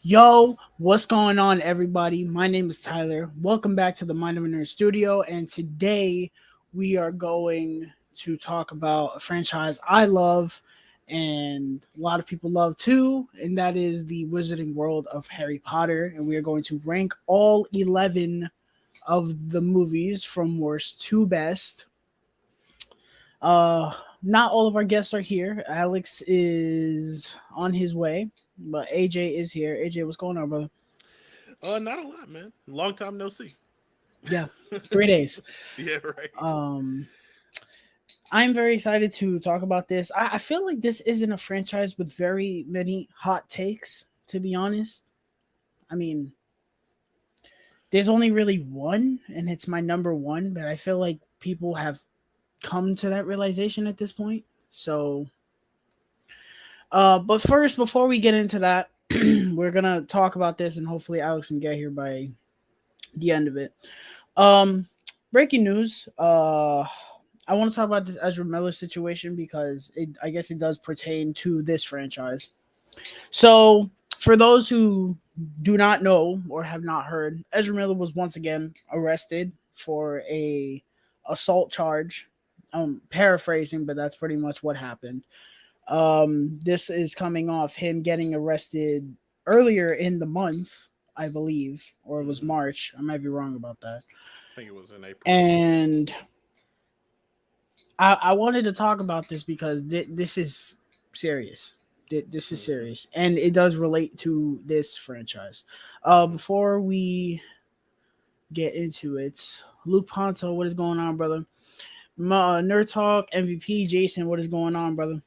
Yo, what's going on, everybody? My name is Tyler. Welcome back to the Mind of a Nerd Studio. And today we are going to talk about a franchise I love and a lot of people love too, and that is the Wizarding World of Harry Potter. And we are going to rank all 11 of the movies from worst to best. Uh, Not all of our guests are here. Alex is on his way, but AJ is here. AJ, what's going on, brother? Not a lot, man. Long time no see. Yeah, 3 days. Yeah, right. Um, I'm very excited to talk about this. I feel like this isn't a franchise with very many hot takes, to be honest. I mean, there's only really one, and it's my number one, but I feel like people have come to that realization at this point. So, but first, before we get into that, we're gonna talk about this, and hopefully Alex can get here by the end of it. Um, Breaking news. I want to talk about this Ezra Miller situation because I guess it does pertain to this franchise. So, for those who do not know or have not heard, Ezra Miller was once again arrested for a assault charge. I'm paraphrasing, but that's pretty much what happened. This is coming off him getting arrested earlier in the month, I believe, or it was Hmm. March. I might be wrong about that. I think it was in April. And I wanted to talk about this because this is serious. This is Hmm. serious, and it does relate to this franchise. Hmm. Before we get into it, Luke Ponto, what is going on, brother? Nerd Talk MVP Jason, what is going on, brother?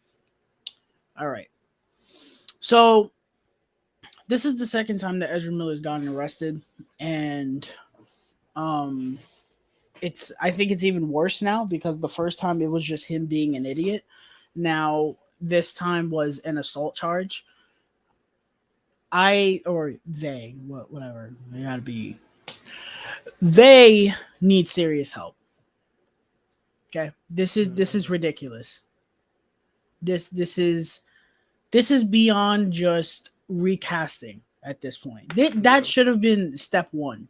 All right. So this is the second time that Ezra Miller's gotten arrested, and um, it's I think it's even worse now because the first time it was just him being an idiot. Now this time was an assault charge. I or they, whatever. They gotta be. They need serious help. Okay, this is ridiculous. This is this is beyond just recasting at this point. That Yeah. should have been step one.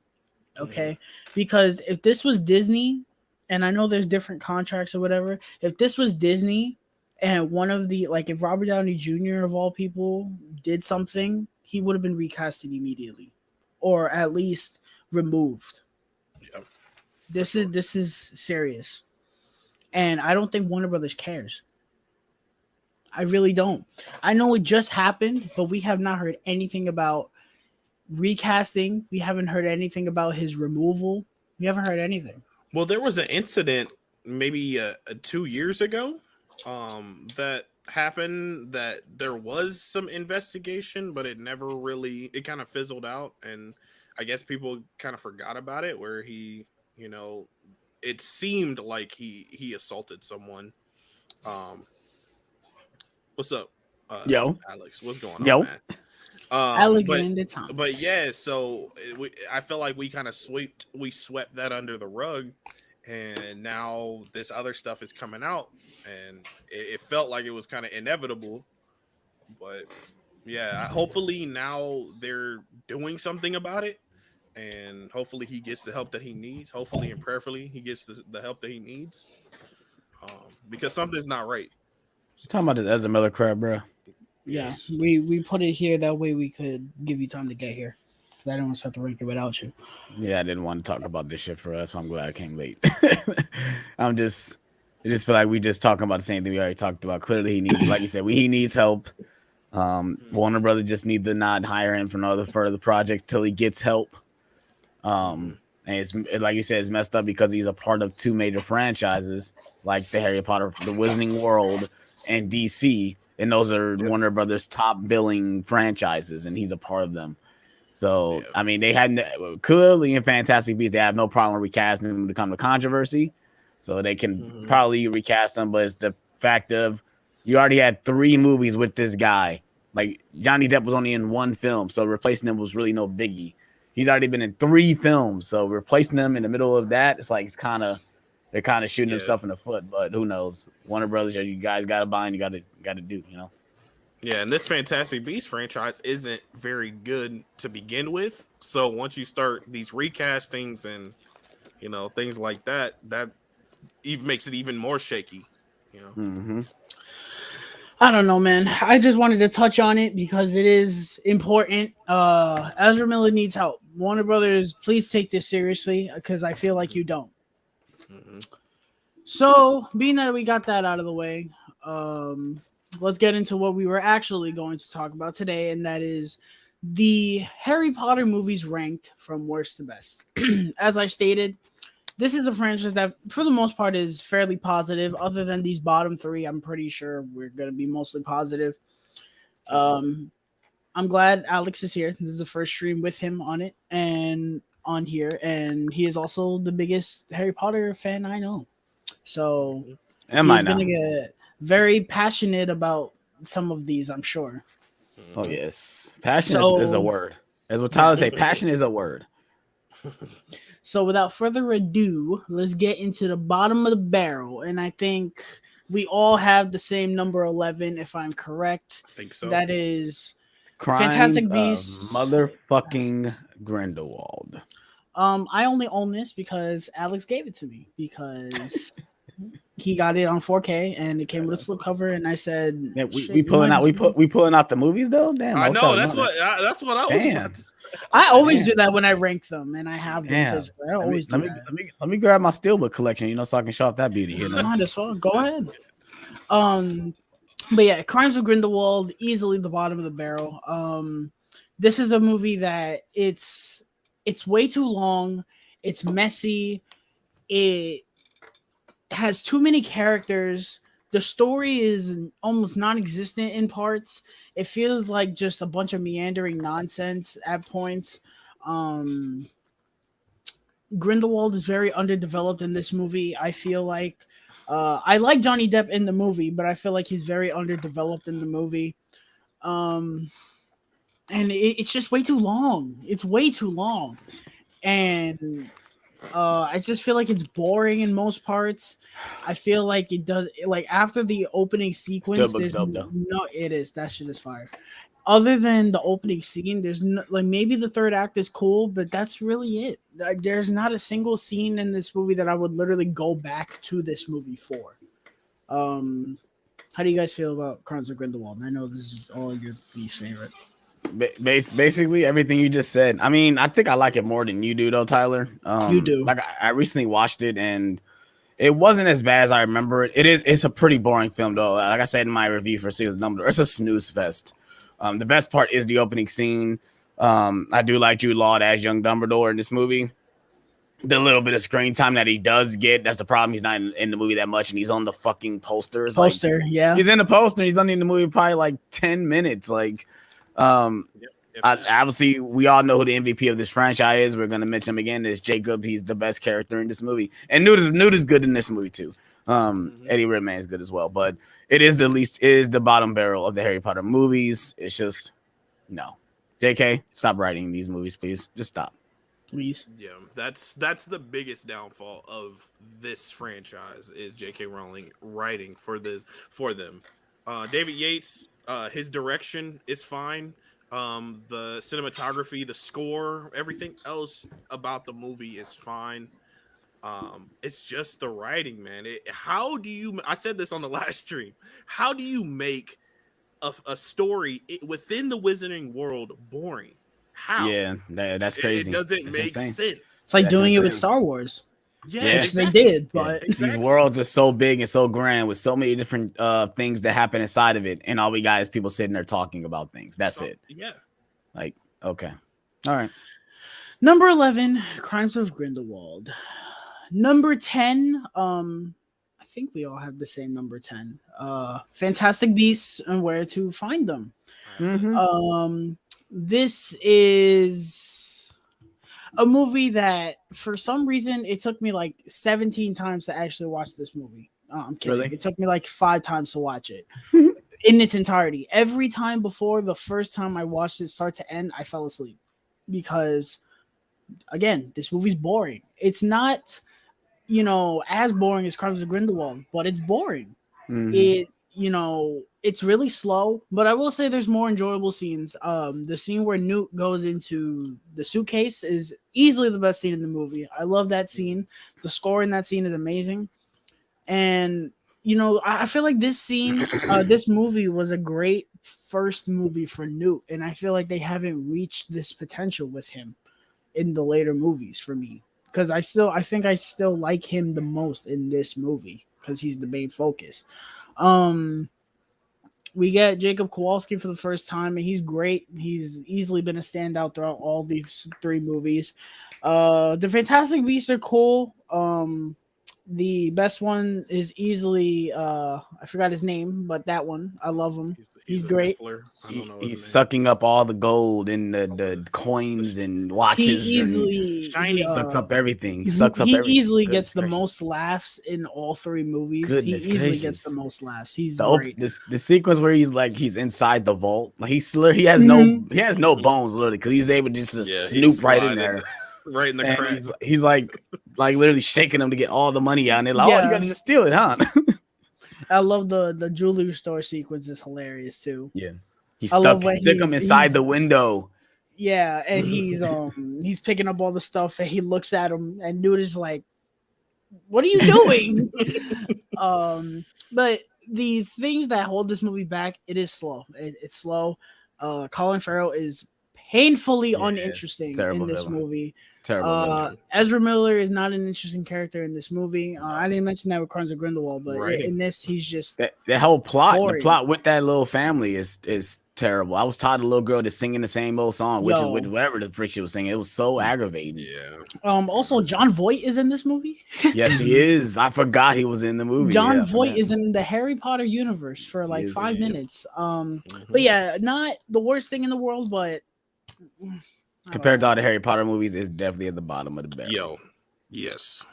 Hmm. Okay, because if this was Disney, and I know there's different contracts or whatever, if this was Disney and one of the, like, if Robert Downey Jr. of all people did something, he would have been recasted immediately, or at least removed. Yeah, for this is sure. this is serious, and I don't think Warner Brothers cares. I really don't. I know it just happened, but we have not heard anything about recasting. We haven't heard anything about his removal. We haven't heard anything. Well, there was an incident maybe 2 years ago that happened that there was some investigation, but it never really, it kind of fizzled out. And I guess people kind of forgot about it where you know, it seemed like he assaulted someone. Um, what's up, Yo, Alex? What's going on, yo. man? Um, but Alexander but Thomas. yeah, so I feel like we kind of swept that under the rug, and now this other stuff is coming out, and it felt like it was kind of inevitable. But yeah, hopefully now they're doing something about it, and hopefully he gets the help that he needs. Hopefully and prayerfully he gets the help that he needs, because something's not right. You talking about this Ezra Miller crap, bro? Yeah, Yes. we put it here that way we could give you time to get here. 'Cause I don't want to start the ranking without you. Yeah, I didn't want to talk about this shit for us, so I'm glad I came late. I'm just, I just feel like we just talking about the same thing we already talked about. Clearly, he needs, like you said, he needs help. Warner Brothers just need to not hire him for another further projects till he gets help. Mm-hmm. And it's like you said, it's messed up because he's a part of two major franchises like the Harry Potter, the Wizarding World, and DC, and those are Yep. Warner Brothers' top billing franchises, and he's a part of them. So Yeah. I mean, they had clearly in Fantastic Beasts, they have no problem recasting him to come to controversy, so they can Mm-hmm. probably recast him. But it's the fact of you already had three movies with this guy. Like Johnny Depp was only in one film, so replacing him was really no biggie. He's already been in three films, so replacing him in the middle of that, it's like they're kind of shooting Yeah. themselves in the foot. But who knows? Warner Brothers, you guys got to buy and you got to do, you know. Yeah, and this Fantastic Beasts franchise isn't very good to begin with. So once you start these recastings and things like that, that even makes it even more shaky. You know. Mm-hmm. I don't know, man. I just wanted to touch on it because it is important. Ezra Miller needs help. Warner Brothers, please take this seriously because I feel like you don't. Mm-hmm. So, being that we got that out of the way, um, let's get into what we were actually going to talk about today, and that is the Harry Potter movies ranked from worst to best. As I stated, this is a franchise that, for the most part, is fairly positive. Other than these bottom three, I'm pretty sure we're going to be mostly positive. Um, I'm glad Alex is here. This is the first stream with him on it and on here, and he is also the biggest Harry Potter fan I know. So Am I he's now? gonna get very passionate about some of these, I'm sure. Oh yes, passion is a So word. As what yeah. Tyler say, passion is a word. So without further ado, let's get into the bottom of the barrel. And I think we all have the same number 11, if I'm correct. I think so. That is Crimes Fantastic of Beasts. motherfucking Grindelwald. I only own this because Alex gave it to me because he got it on 4K and it came with a slipcover, and I said, Yeah, "Shit, we you might pulling out as well." we pulling out the movies though. Damn, I wish know I'd that's known that. that's what I was Damn. about to say. I always Damn. do that when I rank them and I have them Damn. physically. I always do that. Let me grab my steelbook collection, so I can show off that beauty. Might as well go ahead. But yeah, Crimes of Grindelwald, easily the bottom of the barrel. This is a movie that it's way too long. It's messy. It has too many characters. The story is almost non-existent in parts. It feels like just a bunch of meandering nonsense at points. Um, Grindelwald is very underdeveloped in this movie. I feel like I like Johnny Depp in the movie, but I feel like he's very underdeveloped in the movie. Um, and it's just way too long. It's way too long, and I just feel like it's boring in most parts. I feel like it does like after the opening sequence. Steelbook's There's dope though. no, it is that shit is fire. Other than the opening scene, there's no, like maybe the third act is cool, but that's really it. Like, there's not a single scene in this movie that I would literally go back to this movie for. Um, how do you guys feel about Crimes of Grindelwald? I know this is all your least favorite. Basically everything you just said. I mean, I think I like it more than you do though, Tyler. You do. Like I recently watched it and it wasn't as bad as I remember it. It's a pretty boring film though. Like I said in my review for Seals Number, it's a snooze fest. The best part is the opening scene. I do like Jude Law as young Dumbledore in this movie. The little bit of screen time that he does get, that's the problem. He's not in the movie that much, and he's on the fucking posters. Poster, yeah. He's in the poster. He's only in the movie probably like 10 minutes. Obviously, we all know who the MVP of this franchise is. We're going to mention him again. Is Jacob. He's the best character in this movie. And Newt is good in this movie, too. Eddie Redmayne is good as well. But it is the bottom barrel of the Harry Potter movies. It's just, no. JK, stop writing these movies, please. Just stop. Please. Yeah, that's the biggest downfall of this franchise is J.K. Rowling writing for them. David Yates, his direction is fine. The cinematography, the score, everything else about the movie is fine. It's just the writing, man. I said this on the last stream. How do you make a story within the Wizarding world boring? How? Yeah, that's crazy. It doesn't That's make insane. sense. It's like That's doing it with insane. Star Wars. Yeah, Which they did, but These worlds are so big and so grand with so many different things that happen inside of it, and all we got is people sitting there talking about things. That's it. Yeah. Like, okay. All right. Number 11, Crimes of Grindelwald. Number 10, I think we all have the same number 10. Fantastic Beasts and Where to Find Them. Mm-hmm. This is a movie that for some reason it took me like 17 times to actually watch this movie. I'm kidding. Really? It took me like 5 times to watch it in its entirety. Every time before the first time I watched it start to end, I fell asleep because, again, this movie's boring. It's not, as boring as Crimes of Grindelwald, but it's boring. Mm-hmm. you know, it's really slow, but I will say there's more enjoyable scenes. The scene where Newt goes into the suitcase is easily the best scene in the movie. I love that scene. The score in that scene is amazing. And you know, I feel like this scene, this movie was a great first movie for Newt, and I feel like they haven't reached this potential with him in the later movies for me. Because I think I still like him the most in this movie because he's the main focus. Um, we get Jacob Kowalski for the first time, and he's great. He's easily been a standout throughout all these three movies. The Fantastic Beasts are cool. The best one is easily I forgot his name, but that one I love him. He's great. I don't know He's sucking up all the gold and the coins and watches. He easily sucks up everything. He sucks up everything. Easily gets the most laughs in all three movies. Goodness he easily gracious. gets the most laughs. He's the, great. The sequence where he's inside the vault, like he has no bones literally because he's able just to snoop right in there. Right in the crack. He's like literally shaking them to get all the money out. And they're like, oh, you gotta just steal it, huh? I love the jewelry store sequence is hilarious too. Yeah. He stuck him inside the window. Yeah, and he's picking up all the stuff and he looks at him and Newt is like, what are you doing? But the things that hold this movie back, it is slow. It's slow. Colin Farrell is painfully uninteresting in this movie. Terrible. Ezra Miller is not an interesting character in this movie. I didn't mention that with Crimes of Grindelwald, but in this, he's just the whole plot. boring. The plot with that little family is terrible. I was taught a little girl just singing the same old song, which is whatever the frick she was singing. It was so aggravating. Yeah. Also, John Voight is in this movie. Yes, he is. I forgot he was in the movie. John Voight is in the Harry Potter universe for like 5 minutes. But yeah, not the worst thing in the world, but compared to all the Harry Potter movies, it's definitely at the bottom of the barrel. Yes.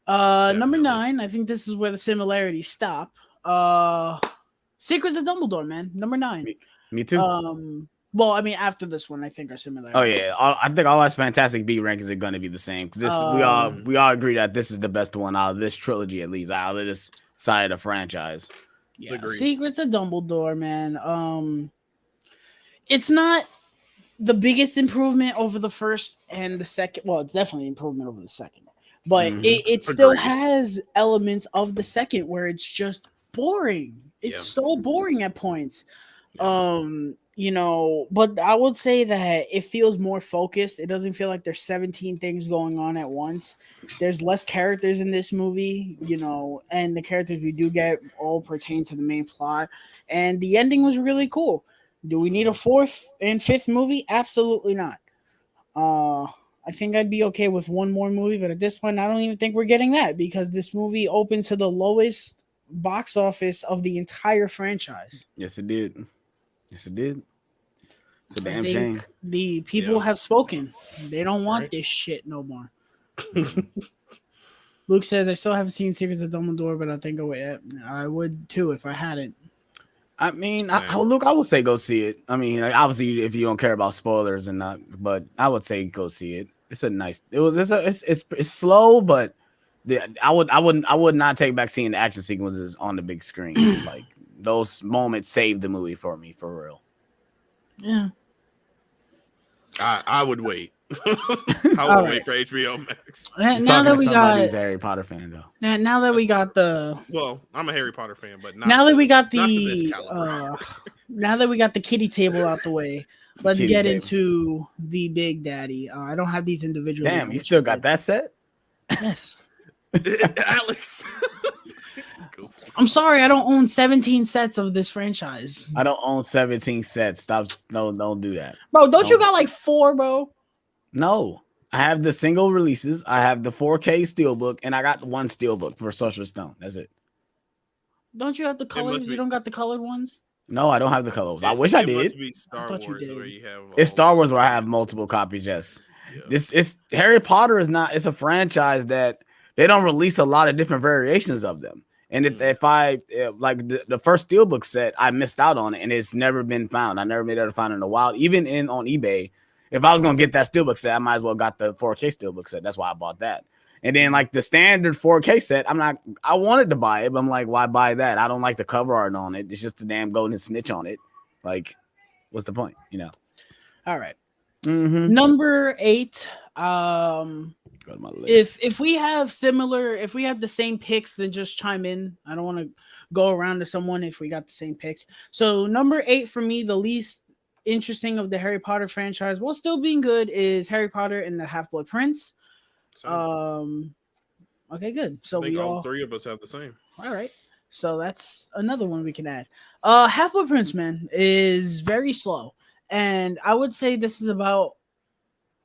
Number 9. I think this is where the similarities stop. Secrets of Dumbledore, man. Number 9. Me too. Well, I mean, after this one, I think are similarities. Oh yeah, I think all our Fantastic B rankings are going to be the same because this we all agree that this is the best one out of this trilogy, at least out of this side of the franchise. Yeah, Secrets of Dumbledore, man. It's not the biggest improvement over the first and the second. Well, it's definitely an improvement over the second, but it still has elements of the second where it's just boring. It's so boring at points. You know, but I would say that it feels more focused. It doesn't feel like there's 17 things going on at once. There's less characters in this movie, you know, and the characters we do get all pertain to the main plot. And the ending was really cool. Do we need a 4th and 5th movie? Absolutely not. I think I'd be okay with one more movie, but at this point, I don't even think we're getting that because this movie opened to the lowest box office of the entire franchise. Yes, it did. Yes, it did. It's a damn I think shame. the people have spoken. They don't want this shit no more. Luke says, I still haven't seen Secrets of Dumbledore, but I think I would too if I hadn't. I mean, Luke, I would say go see it. I mean, like, obviously, if you don't care about spoilers and not, but I would say go see it. It's a nice. It's slow, but I would not take back seeing the action sequences on the big screen. Like those moments saved the movie for me, for real. Yeah. I would wait. I would wait for HBO Max. Now that we got a Harry Potter fan though. Now that we got the I'm a Harry Potter fan, but not now that we got the kitty table out the way, let's get into the Big Daddy. I don't have these individually. Damn, you still got that set? Yes. Alex. I'm sorry, I don't own 17 sets of this franchise. I don't own 17 sets. Stop. No, don't do that. Bro, don't you got like 4, bro? No. I have the single releases. I have the 4K steelbook, and I got one steelbook for Sorcerer's Stone. That's it. Don't you have the colors? You don't got the colored ones? No, I don't have the colors. I wish I did. Must be Star Wars where you have it's Star Wars where I have multiple copies, yes. Yeah. It's Harry Potter is not, it's a franchise that they don't release a lot of different variations of them. And if I like the first steelbook set, I missed out on it, and it's never been found. I never been able to find it in a while. Even on eBay, if I was gonna get that steelbook set, I might as well got the 4K steelbook set. That's why I bought that. And then like the standard 4K set, I wanted to buy it, but I'm like, why buy that? I don't like the cover art on it. It's just a damn golden snitch on it. Like, what's the point? All right. Mm-hmm. Number 8. Go to my list. If we have the same picks, then just chime in. I don't want to go around to someone if we got the same picks. So number 8 for me, the least interesting of the Harry Potter franchise, while still being good, is Harry Potter and the Half-Blood Prince. Same. Okay, good. So I think we all three of us have the same. All right. So that's another one we can add. Half-Blood Prince, man, is very slow. And I would say this is about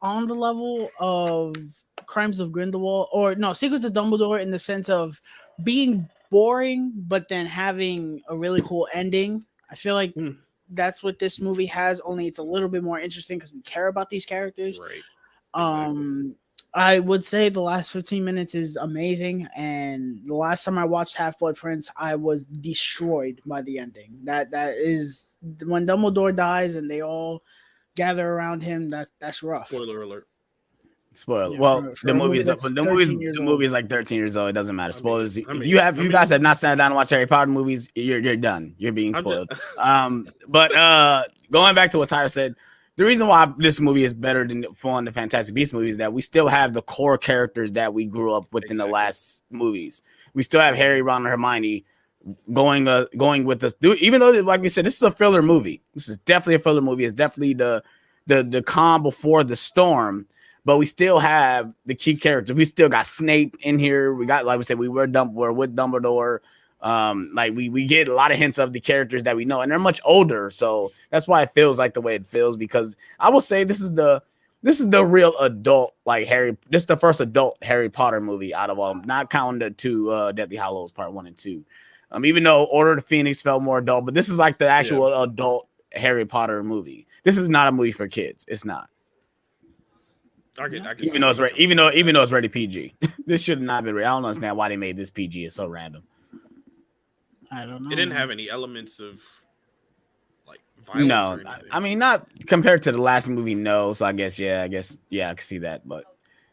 on the level of Crimes of Grindelwald, or no, Secrets of Dumbledore, in the sense of being boring, but then having a really cool ending. I feel like that's what this movie has, only it's a little bit more interesting because we care about these characters. Right. Exactly. I would say the last 15 minutes is amazing, and the last time I watched Half-Blood Prince, I was destroyed by the ending. That is when Dumbledore dies and they all gather around him. That's rough. Spoiler alert. Spoiler. Yeah, well, for the a movie movie is like 13 years old. It doesn't matter. Spoilers. If you guys have not sat down and watched Harry Potter movies, you're done. You're being spoiled. But going back to what Tyler said, the reason why this movie is better than the Fantastic Beasts movies is that we still have the core characters that we grew up with in the last movies. We still have Harry, Ron, and Hermione going with us. Even though, like we said, this is a filler movie. This is definitely a filler movie. It's definitely the calm before the storm. But we still have the key characters. We still got Snape in here. We got, like we said, we're with Dumbledore. Like we get a lot of hints of the characters that we know, and they're much older. So that's why it feels like the way it feels. Because I will say this is the real adult Harry. This is the first adult Harry Potter movie out of all, not counting the two Deathly Hallows Part 1 and 2. Even though Order of the Phoenix felt more adult, but this is like the actual adult Harry Potter movie. This is not a movie for kids. It's not. Even though it's rated PG, this should not be. I don't understand why they made this PG. It's so random. I don't know. It didn't have any elements of like violence. No, I mean not compared to the last movie. No, so I guess I can see that, but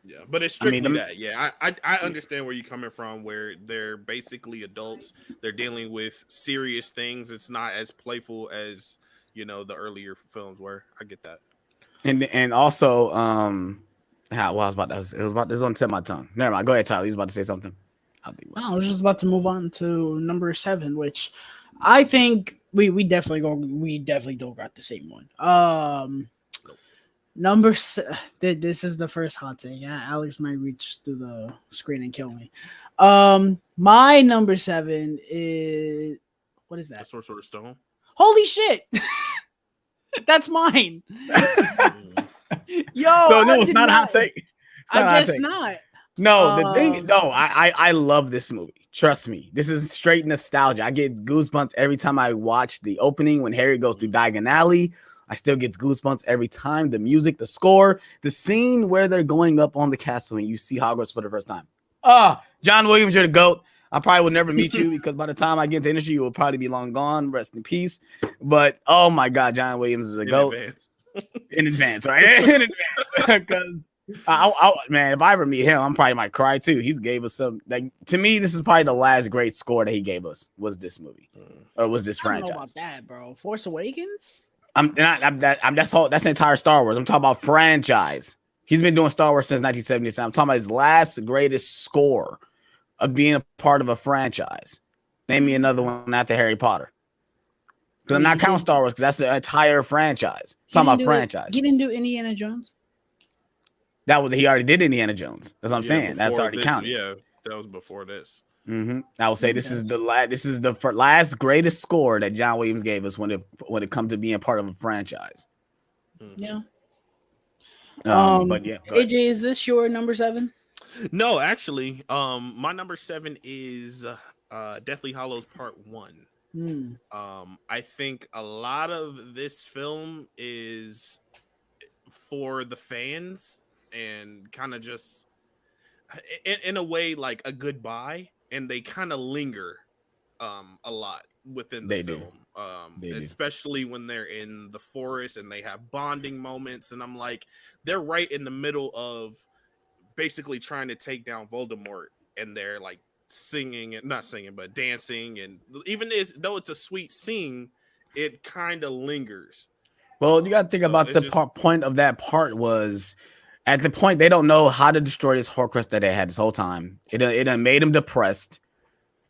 yeah, but it's strictly that. Yeah, I understand where you're coming from. Where they're basically adults. They're dealing with serious things. It's not as playful as the earlier films were. I get that. And also it was on the tip of my tongue. Never mind. Go ahead, Tyler. You was about to say something. I was just about to move on to number 7, which I think we definitely don't got the same one. This is the first hot take. Yeah, Alex might reach through the screen and kill me. My number 7 is, what is that? The Sorcerer's Stone. Holy shit! That's mine. Yo, so no, it's not a hot take. I guess not. No, the thing. No, I love this movie. Trust me, this is straight nostalgia. I get goosebumps every time I watch the opening when Harry goes through Diagon Alley. I still get goosebumps every time. The music, the score, the scene where they're going up on the castle and you see Hogwarts for the first time. John Williams, you're the GOAT. I probably will never meet you because by the time I get into industry, you will probably be long gone. Rest in peace. But oh my God, John Williams is a GOAT. In advance, right? In advance, because man, if I ever meet him, I'm probably might cry too. He gave us some. Like, to me, this is probably the last great score that he gave us. Was this movie or was this franchise? I don't know about that, bro. Force Awakens. That's the entire Star Wars. I'm talking about franchise. He's been doing Star Wars since 1977. I'm talking about his last greatest score of being a part of a franchise. Name me another one after Harry Potter. Because I'm not counting Star Wars because that's an entire franchise. I'm talking about franchise. He didn't do Indiana Jones. He already did Indiana Jones. That's what I'm saying. That's already counted. Yeah, that was before this. Mm-hmm. I will say this is the last greatest score that John Williams gave us when it comes to being part of a franchise. Yeah. But yeah, AJ, is this your number 7? No, actually, my number 7 is Deathly Hallows Part 1. I think a lot of this film is for the fans and kind of just in a way like a goodbye, and they kind of linger a lot within the film. Especially when they're in the forest and they have bonding moments, and I'm like, they're right in the middle of basically trying to take down Voldemort, and they're like singing and not singing, but dancing, and even though it's a sweet scene, it kind of lingers. Well, you got to think So about it's the just point of that part was at the point they don't know how to destroy this Horcrux that they had this whole time. It done made him depressed.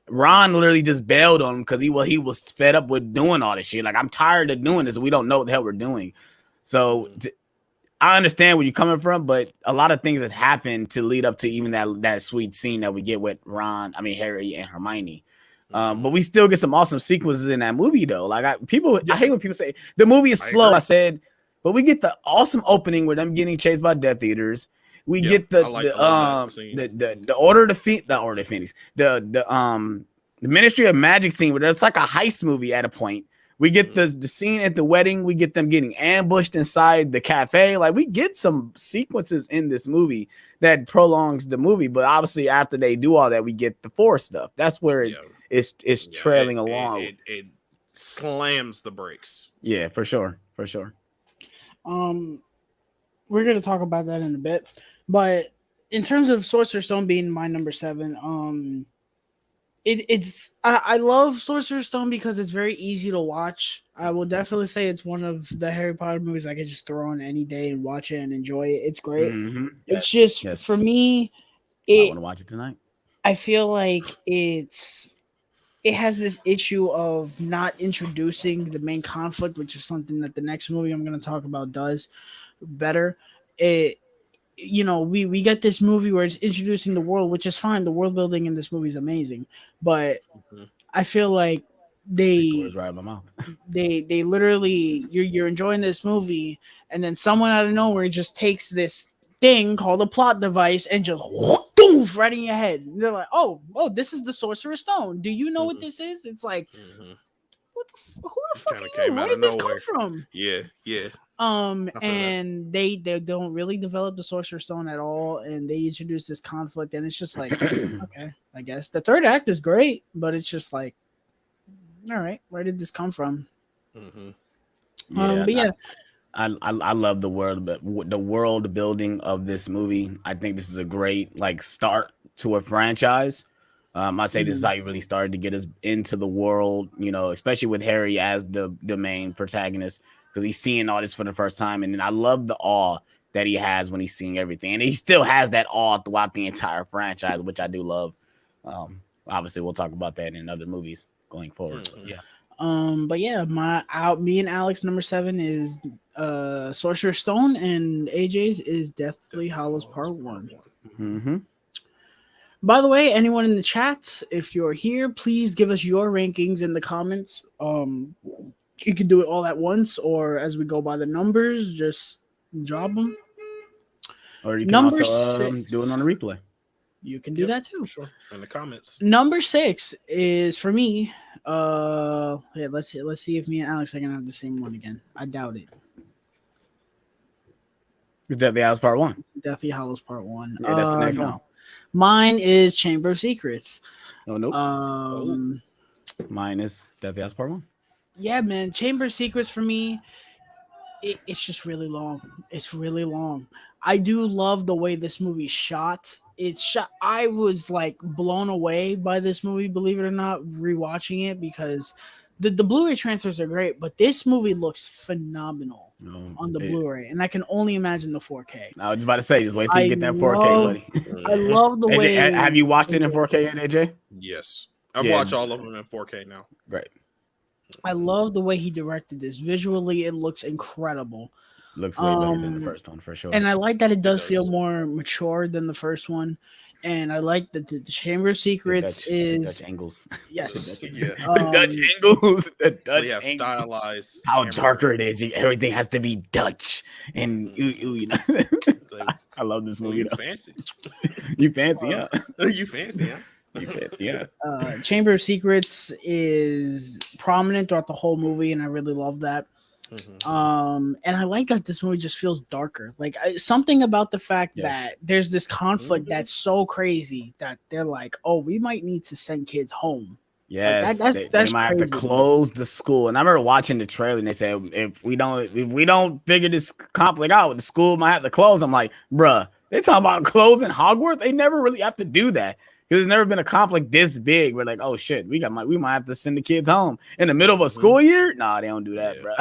Ron literally just bailed on him because he was fed up with doing all this shit. Like, I'm tired of doing this. We don't know what the hell we're doing. So I understand where you're coming from, but a lot of things have happened to lead up to even that sweet scene that we get with Harry and Hermione. But we still get some awesome sequences in that movie, though. Like, I hate when people say the movie is slow. I said, but we get the awesome opening where them getting chased by Death Eaters. We get the Order of the Phoenix, the Ministry of Magic scene where there's like a heist movie at a point. We get the scene at the wedding. We get them getting ambushed inside the cafe. Like, we get some sequences in this movie that prolongs the movie. But obviously, after they do all that, we get the Force stuff. That's where it's trailing along. It slams the brakes. Yeah, for sure. We're gonna talk about that in a bit, but in terms of Sorcerer's Stone being my number 7, I love Sorcerer's Stone because it's very easy to watch. I will definitely say it's one of the Harry Potter movies I could just throw on any day and watch it and enjoy it. It's great. Mm-hmm. It's just for me, I want to watch it tonight. I feel like it has this issue of not introducing the main conflict, which is something that the next movie I'm going to talk about does better. We get this movie where it's introducing the world, which is fine. The world building in this movie is amazing, but I feel like they literally you're enjoying this movie, and then someone out of nowhere just takes this thing called a plot device and just doof right in your head. And they're like, oh, this is the Sorcerer's Stone. Do you know what this is? It's like, who the fuck are you? Where did this come from? Yeah. And they don't really develop the Sorcerer's Stone at all, and they introduce this conflict, and it's just like, okay, I guess the third act is great, but it's just like, all right, where did this come from? I love the world building of this movie. I think this is a great start to a franchise. I say this is how you really started to get us into the world, especially with Harry as the main protagonist, because he's seeing all this for the first time. And then I love the awe that he has when he's seeing everything. And he still has that awe throughout the entire franchise, which I do love. Obviously, we'll talk about that in other movies going forward. But yeah, me and Alex number 7 is Sorcerer's Stone, and AJ's is Deathly Hallows Part 1. Mm-hmm. By the way, anyone in the chat, if you're here, please give us your rankings in the comments. You can do it all at once, or as we go by the numbers, just drop them. Or you can number also 6, do it on a replay. You can do that too. Sure. In the comments. Number 6 is for me. Let's see if me and Alex are gonna have the same one again. I doubt it. Is Deathly Hallows Part 1? Deathly Hallows Part 1. Yeah, that's the next one. Mine is Chamber of Secrets. Oh, nope. Mine is Deathly Hallows Part 1. Yeah, man. Chamber of Secrets for me, it's just really long. It's really long. I do love the way this movie's shot. I was blown away by this movie, believe it or not, rewatching it, because the Blu-ray transfers are great, but this movie looks phenomenal on the Blu-ray, and I can only imagine the 4K. I was about to say, just wait till you get that 4K, buddy. I love the way. AJ, have you watched it in 4K yet, AJ? Yes, I've watched all of them in 4K now. Great. I love the way he directed this. Visually, it looks incredible. Looks way better than the first one, for sure. And I like that it does feel more mature than the first one. And I like that the Chamber of Secrets the Dutch angles. Yes. The Dutch angles. The Dutch angles. Stylized. How darker it is. Everything has to be Dutch. And I love this movie. You fancy. You fancy, yeah. You fancy, yeah. You fancy, yeah. Chamber of Secrets is prominent throughout the whole movie, and I really love that. And I like that this movie just feels darker. Something about the fact that there's this conflict that's so crazy that they're like, oh, we might need to send kids home. Yes, that's they might have to close the school. And I remember watching the trailer, and they said if we don't figure this conflict out, the school might have to close. I'm like, bruh, They talk about closing Hogwarts. They never really have to do that because there's never been a conflict this big. We're like, oh shit, we might have to send the kids home in the middle of a school year. Nah, they don't do that, bro.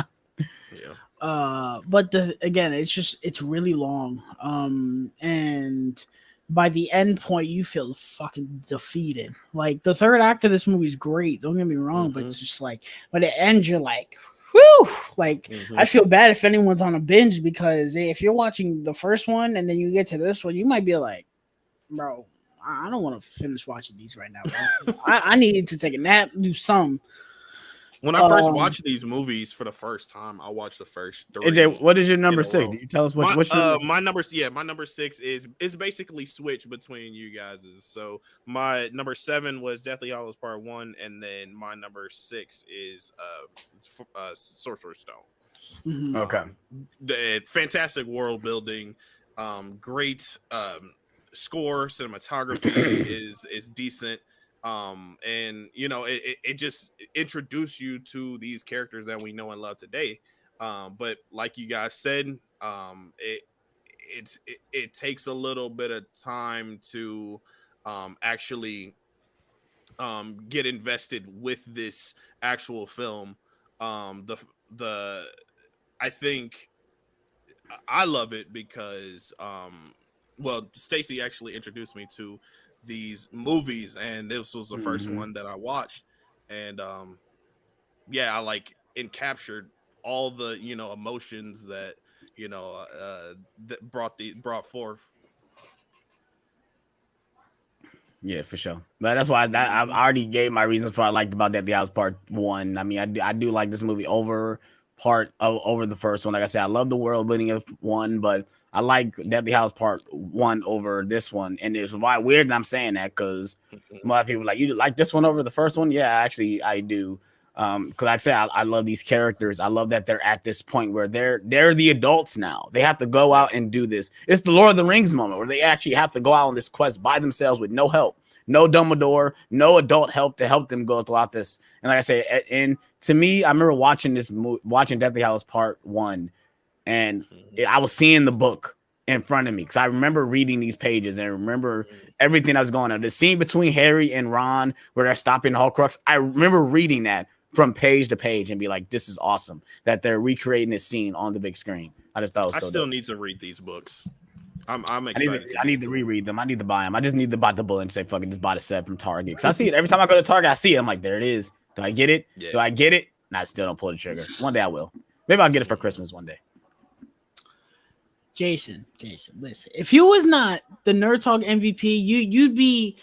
Yeah. But it's really long. And by the end point, you feel fucking defeated. Like the third act of this movie is great. Don't get me wrong, but it's just like by the end, you're like, whew! Like I feel bad if anyone's on a binge because if you're watching the first one and then you get to this one, you might be like, bro, I don't want to finish watching these right now. I need to take a nap, do something. When I first watched these movies for the first time, I watched the first 3. AJ, what is your number 6? Did you tell us what's your my number? Yeah, my number 6 is basically switched between you guys'. So my number 7 was Deathly Hallows Part 1, and then my number 6 is Sorcerer's Stone. Okay. The fantastic world building, great score, cinematography is decent. And you know, it just introduced you to these characters that we know and love today. But like you guys said, it takes a little bit of time to actually get invested with this actual film. I think I love it because well, Stacy actually introduced me to these movies, and this was the first one that I watched, and I like captured all the emotions that that brought forth. Yeah, for sure. But that's why I already gave my reasons for I liked about Deathly Hallows Part 1. I mean, I do like this movie over the first one. Like I said, I love the world building of 1, but I like Deathly Hallows Part 1 over this one. And it's why weird that I'm saying that because a lot of people are like, you like this one over the first one? Yeah, actually, I do. Because like I said, I love these characters. I love that they're at this point where they're the adults now. They have to go out and do this. It's the Lord of the Rings moment where they actually have to go out on this quest by themselves with no help. No Dumbledore, no adult help to help them go throughout this. And like I say, and to me, I remember watching Deathly Hallows Part 1, and I was seeing the book in front of me because I remember reading these pages and I remember everything that was going on. The scene between Harry and Ron where they're stopping the Horcrux, I remember reading that from page to page and be like, this is awesome that they're recreating this scene on the big screen. I just thought it was so dope. Need to read these books. I'm excited. I need to reread them. I need to buy them. I just need to bite the bullet and say, fucking just buy the set from Target. Because I see it every time I go to Target, I see it. I'm like, there it is. Do I get it? Yeah. Do I get it? And I still don't pull the trigger. One day I will. Maybe I'll get it for Christmas one day. Jason, listen. If you was not the Nerd Talk MVP, you'd be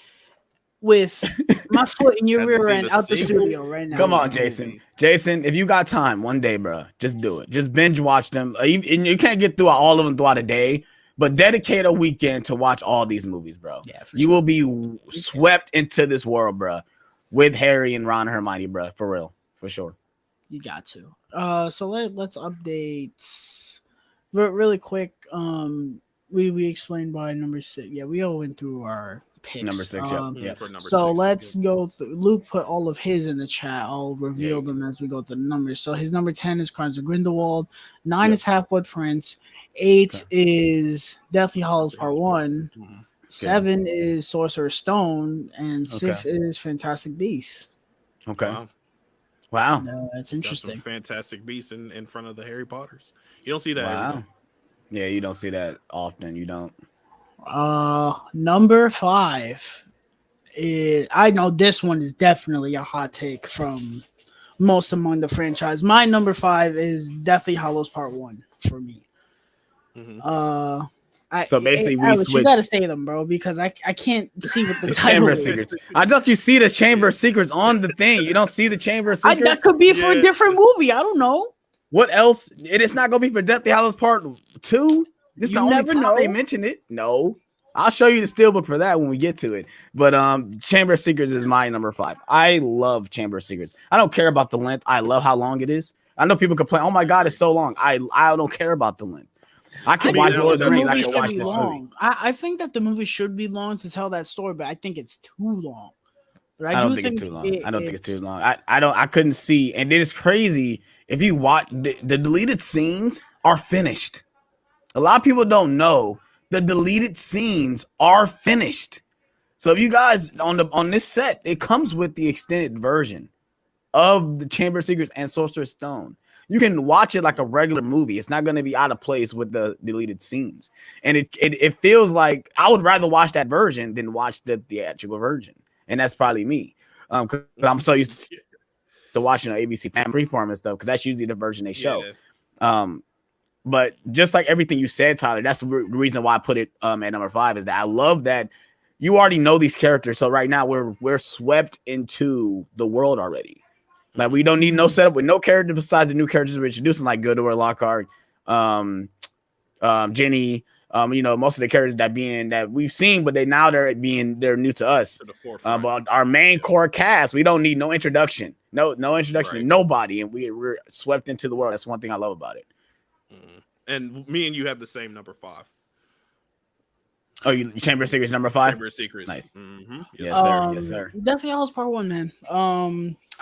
with my foot in your rear end out the studio right now. Come on, Jason. Jason, if you got time one day, bro, just do it. Just binge watch them. You can't get through all of them throughout a day, but dedicate a weekend to watch all these movies, bro. Yeah, you will be swept into this world, bro, with Harry and Ron and Hermione, bro, for real, for sure. You got to. So let's update really quick. We explained by number 6. Yeah, we all went through our picks. Number 6, yeah. So let's go through. Luke put all of his in the chat. I'll reveal them as we go through the numbers. So his number 10 is Crimes of Grindelwald. 9 is Half-Blood Prince. 8 is Deathly Hallows Part 1. 7 is Sorcerer's Stone. And 6 is Fantastic Beasts. Okay. Wow. That's interesting. Some Fantastic Beasts in front of the Harry Potters. You don't see that. Wow. Yeah, you don't see that often. You don't. Number 5 is, I know this one is definitely a hot take from most among the franchise. My number 5 is Deathly Hallows Part 1 for me. So basically, we switched. You gotta say them, bro, because I can't see what the title Chamber of is. Secrets. I thought you see the Chamber of Secrets on the thing. You don't see the Chamber of Secrets. That could be for a different movie. I don't know. What else? It's not gonna be for Deathly Hallows Part 2. This is the only time they mention it. No, I'll show you the steelbook for that when we get to it. But Chamber of Secrets is my number 5. I love Chamber of Secrets. I don't care about the length. I love how long it is. I know people complain, oh my god, it's so long. I don't care about the length. I can watch Lord of the Rings. I can watch this movie. I think that the movie should be long to tell that story, but I think it's too long. But I don't think it's too long. I don't think it's too long. I couldn't see, and it is crazy. If you watch the deleted scenes are finished. A lot of people don't know the deleted scenes are finished. So if you guys on this set, it comes with the extended version of the Chamber of Secrets and Sorcerer's Stone. You can watch it like a regular movie. It's not going to be out of place with the deleted scenes. And it feels like I would rather watch that version than watch the theatrical version. And that's probably me. Because I'm so used to watching ABC Freeform and stuff, because that's usually the version they show. Yeah. But just like everything you said, Tyler, that's the reason why I put it at number 5, is that I love that you already know these characters. So right now we're swept into the world already. Like, we don't need no setup with no character besides the new characters we're introducing, like Gilderoy Lockhart, Jenny, most of the characters that we've seen, but they're new to us. But our main core cast, we don't need no introduction, no introduction to nobody, and we're swept into the world. That's one thing I love about it. And me and you have the same number 5. Oh, you Chamber of Secrets number 5? Chamber of Secrets. Nice. Mm-hmm. Yes, sir. Yes, sir. Deathly Hallows Part 1, man.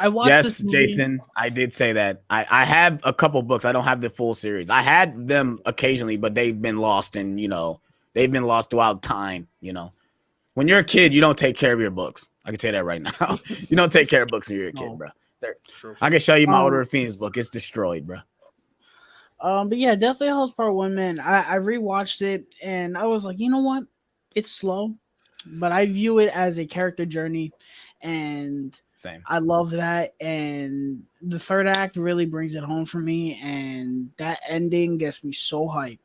I watched this movie. Jason, I did say that. I have a couple books. I don't have the full series. I had them occasionally, but they've been lost, and they've been lost throughout time. When you're a kid, you don't take care of your books. I can say that right now. You don't take care of books when you're a kid, bro. I can show you my Order of Phoenix book. It's destroyed, bro. But yeah, Deathly Hallows Part 1, man. I rewatched it, and I was like, you know what? It's slow, but I view it as a character journey, and same. I love that. And the third act really brings it home for me, and that ending gets me so hyped.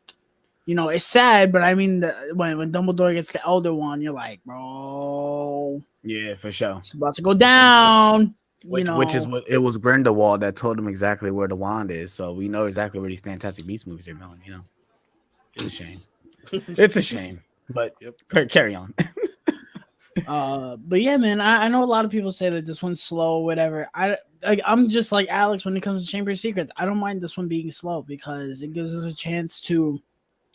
It's sad, but I mean, when Dumbledore gets the Elder Wand, you're like, bro, yeah, for sure, it's about to go down. Which is what it was Grindelwald that told him exactly where the wand is, so we know exactly where these Fantastic Beasts movies are going. It's a shame. It's a shame, but carry on. But yeah, man, I know a lot of people say that this one's slow or whatever. I'm just like Alex when it comes to Chamber of Secrets. I don't mind this one being slow because it gives us a chance to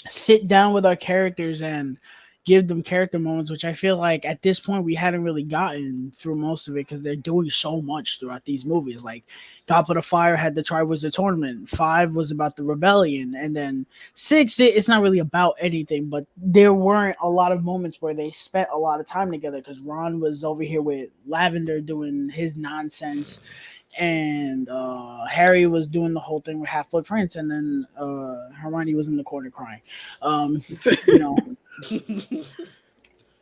sit down with our characters and give them character moments, which I feel like at this point we hadn't really gotten through most of it because they're doing so much throughout these movies. Like Goblet of Fire had the Triwizard Tournament, 5 was about the rebellion, and then 6 it's not really about anything, but there weren't a lot of moments where they spent a lot of time together because Ron was over here with Lavender doing his nonsense, and Harry was doing the whole thing with Half-Blood Prince, and then Hermione was in the corner crying.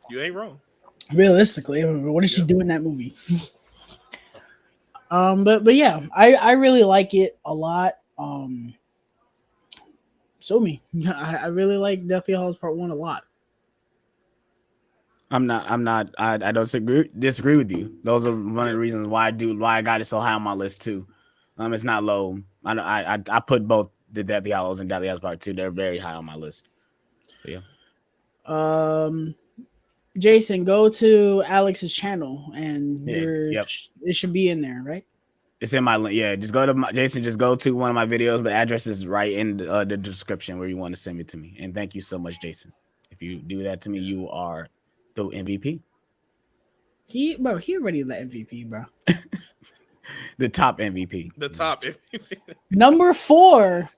You ain't wrong. Realistically, what did she do in that movie? But yeah, I really like it a lot. I really like Deathly Hallows Part 1 a lot. I don't disagree with you. Those are one of the reasons why I got it so high on my list too. It's not low. I put both the Deathly Hallows and Deathly Hallows Part 2. They're very high on my list. So, yeah. Jason, go to Alex's channel and it should be in there, right? It's in my link. Yeah, just go to Jason. Just go to one of my videos. The address is right in the description where you want to send it to me. And thank you so much, Jason. If you do that to me, you are the MVP. He already the MVP, bro. The top MVP. The top MVP. Number 4.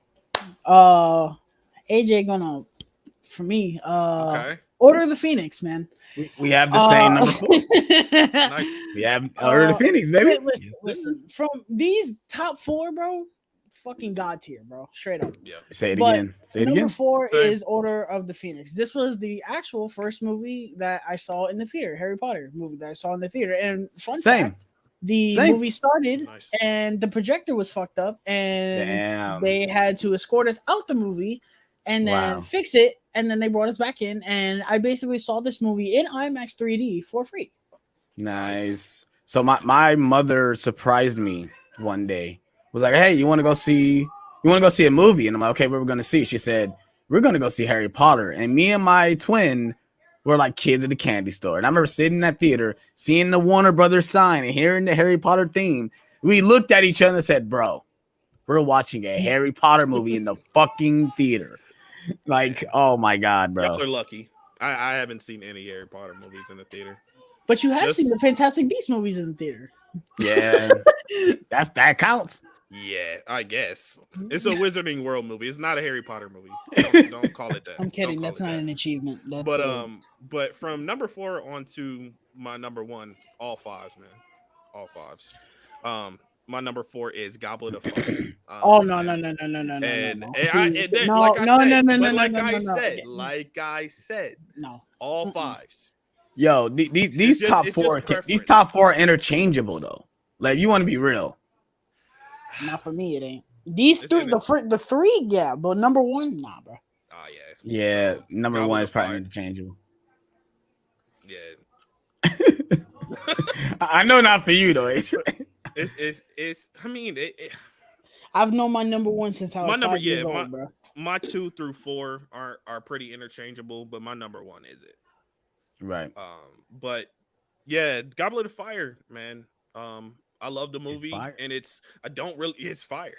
AJ gonna for me. Okay. Order of the Phoenix, man. We have the same number 4. Nice. We have Order of the Phoenix, baby. Listen, from these top 4, bro, it's fucking god tier, bro. Straight up. Yeah. Say it again. Number 4 is Order of the Phoenix. This was the actual first movie that I saw in the theater, Harry Potter movie that I saw in the theater. And fun fact, the movie started and the projector was fucked up, and they had to escort us out the movie and then fix it. And then they brought us back in, and I basically saw this movie in IMAX 3D for free. Nice. So my mother surprised me one day. Was like, "Hey, you want to go see a movie?" And I'm like, "Okay, what we're going to see?" She said, "We're going to go see Harry Potter." And me and my twin were like kids at the candy store. And I remember sitting in that theater, seeing the Warner Brothers sign and hearing the Harry Potter theme. We looked at each other and said, "Bro, we're watching a Harry Potter movie in the fucking theater." Like, oh my god, bro. Y'all are lucky. I haven't seen any Harry Potter movies in the theater. But you have seen the Fantastic Beasts movies in the theater. Yeah. that counts. Yeah, I guess it's a Wizarding World movie. It's not a Harry Potter movie. Don't call it that. I'm kidding. Don't That's call not it that. an achievement. That's But from number 4 on to my number 1, all fives, man, all fives. My number 4 is Goblet of Fire. Oh no no no no no no no no And, no. and, See, I, and there, no like I no no said, no no but no like no I no said, no. like I said, No. all fives. Yo, these just- top it's four, just preference. these top four are interchangeable though. Like, you want to be real. Not for me. It ain't. These It's three, in the three, yeah, but number one, nah, bro. Oh yeah. Yeah, So, number Goblet one of is probably Fire. interchangeable. Yeah. I know not for you though. H. It's. I mean, I've known my number one since I was My number- 5 years yeah, old, bro. my 2 through 4 are pretty interchangeable, but my number 1 is it. Right. But yeah, Goblet of Fire, man. I love the movie, fire. and it's fire.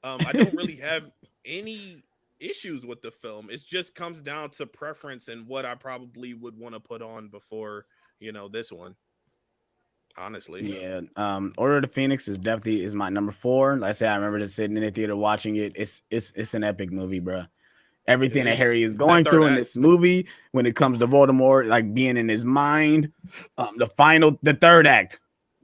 I don't really have any issues with the film. It just comes down to preference and what I probably would want to put on before, this one. Honestly. Yeah. Order of the Phoenix is definitely my number 4. Like I said, I remember just sitting in the theater watching it. It's an epic movie, bro. Everything that Harry is going through in this movie, when it comes to Voldemort, like being in his mind, the third act,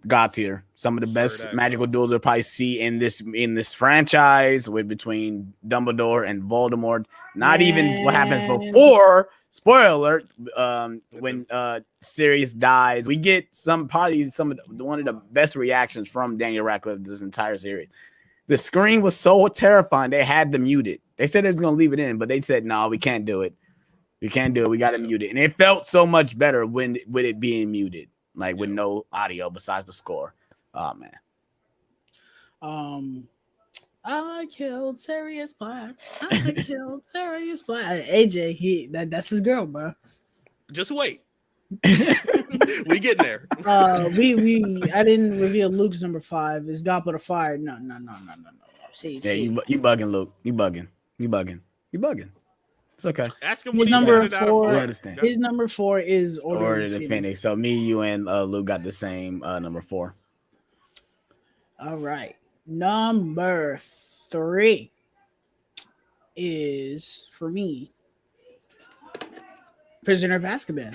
God tier. Some of the best magical duels we'll probably see in this franchise, between Dumbledore and Voldemort. Not even what happens before. Spoiler alert! When Sirius dies, we get one of the best reactions from Daniel Radcliffe this entire series. The screen was so terrifying they had to mute it. They said they was gonna leave it in, but they said no, we can't do it. We can't do it. We got to mute it, and it felt so much better with it being muted, like with no audio besides the score. Oh man. I killed Sirius Black. I killed Sirius Black. AJ, that's his girl, bro. Just wait. We getting there. I didn't reveal Luke's number 5. Is Goblet of Fire. No. See. You bugging, Luke. You bugging. It's okay. Ask him His what he number rated out of 4. 4. His number 4 is Order of the Phoenix. So me, you, and Luke got the same number 4. All right. Number 3 is, for me, Prisoner of Azkaban.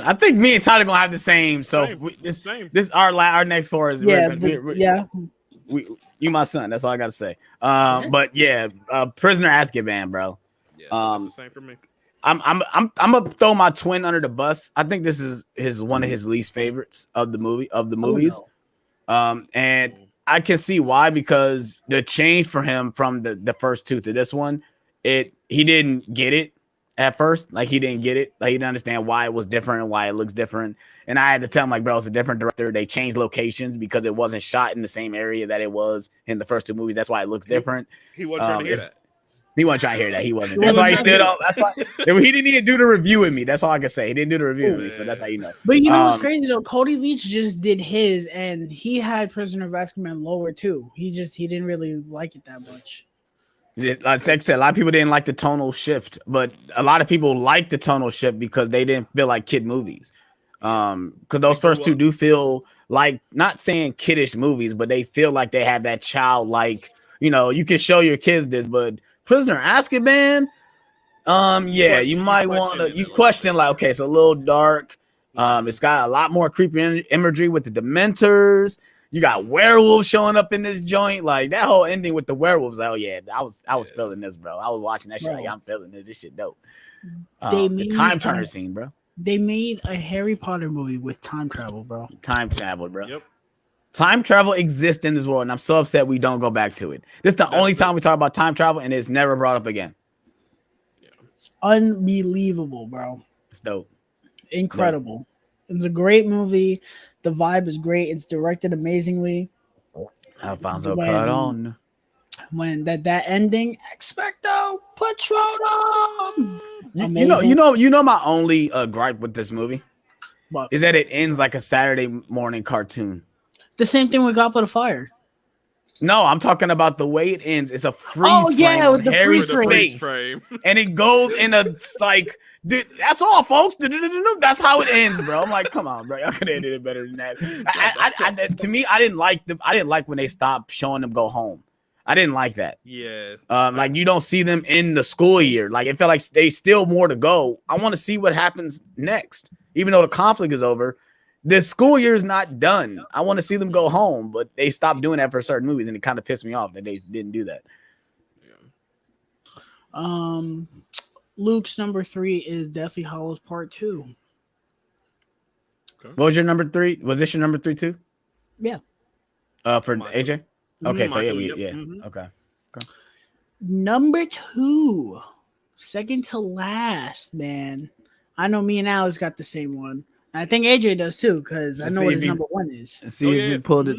I think me and Tyler gonna have the same. So Same. This our next 4 is Yeah. You my son. That's all I gotta say. But yeah, Prisoner Azkaban, bro. Yeah, that's the same for me. I'm gonna throw my twin under the bus. I think this is one of his least favorites of the movies. Oh, no. And I can see why, because the change for him from the first 2 to this one, he didn't get it at first. Like, he didn't get it. Like, he didn't understand why it was different and why it looks different. And I had to tell him, like, bro, it's a different director. They changed locations because it wasn't shot in the same area that it was in the first 2 movies. That's why it looks different. He wasn't trying to hear that. He wasn't trying to hear that. He wasn't. That's why he stood up. That's why he didn't even do the review with me. That's all I can say. He didn't do the review with me, so that's how you know. But you know what's crazy though? Cody Leach just did his, and he had Prisoner of Azkaban lower too. He didn't really like it that much. Like I said, a lot of people didn't like the tonal shift, but a lot of people like the tonal shift because they didn't feel like kid movies. Because those first 2 do feel like, not saying kiddish movies, but they feel like they have that childlike. You can show your kids this, but Prisoner Azkaban, you might want to question like, okay, it's a little dark. It's got a lot more creepy imagery with the Dementors. You got werewolves showing up in this joint. Like, that whole ending with the werewolves. Oh yeah, I was feeling this, bro. I was watching that shit. Like, I'm feeling this. This shit dope. The time turner scene, bro. They made a Harry Potter movie with time travel, bro. Time travel, bro. Yep. Time travel exists in this world, and I'm so upset we don't go back to it. This is the only time we talk about time travel, and it's never brought up again. It's unbelievable, bro. It's dope. Incredible. It's a great movie. The vibe is great. It's directed amazingly. Alfonso Cuarón. When that ending, Expecto Patronum. You know my only gripe with this movie What? is that it ends like a Saturday morning cartoon. The same thing with Goblet of Fire. No, I'm talking about the way it ends. It's a freeze frame with on the Harry's freeze face, frame. and it goes in a like That's all, folks. That's how it ends, bro. I'm like, come on, bro. I could have ended it better than that. To me, I didn't like when they stopped showing them go home. I didn't like that. Yeah. Like you don't see them in the school year. Like it felt like they still more to go. I want to see what happens next, even though the conflict is over. The school year is not done. I want to see them go home, but they stopped doing that for certain movies, and it kind of pissed me off that they didn't do that. Luke's number 3 is Deathly Hallows Part 2. Okay. What was your number 3? Was this your number 3 too? Yeah. For AJ? Okay, so yeah. Mm-hmm. Okay. Number 2, second to last, man. I know me and Alex got the same one. And I think AJ does too, because I know what his number 1 is. See if you pulled it.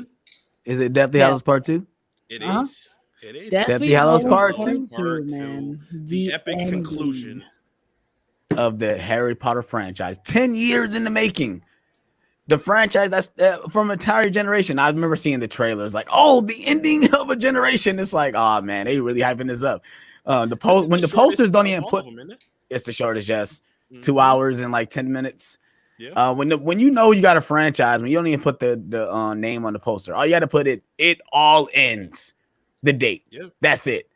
Is it Deathly Hallows Part 2? It is. It is. Deathly Hallows Part 2, man. The epic conclusion of the Harry Potter franchise. 10 years in the making. The franchise that's from an entire generation. I remember seeing the trailers like, oh, the ending of a generation. It's like, oh man, they really hyping this up. When the posters don't even put it's the shortest, yes. 2 hours and like 10 minutes. Yeah. When you know you got a franchise, when you don't even put the name on the poster, all you got to put it all ends. The date. Yep. That's it.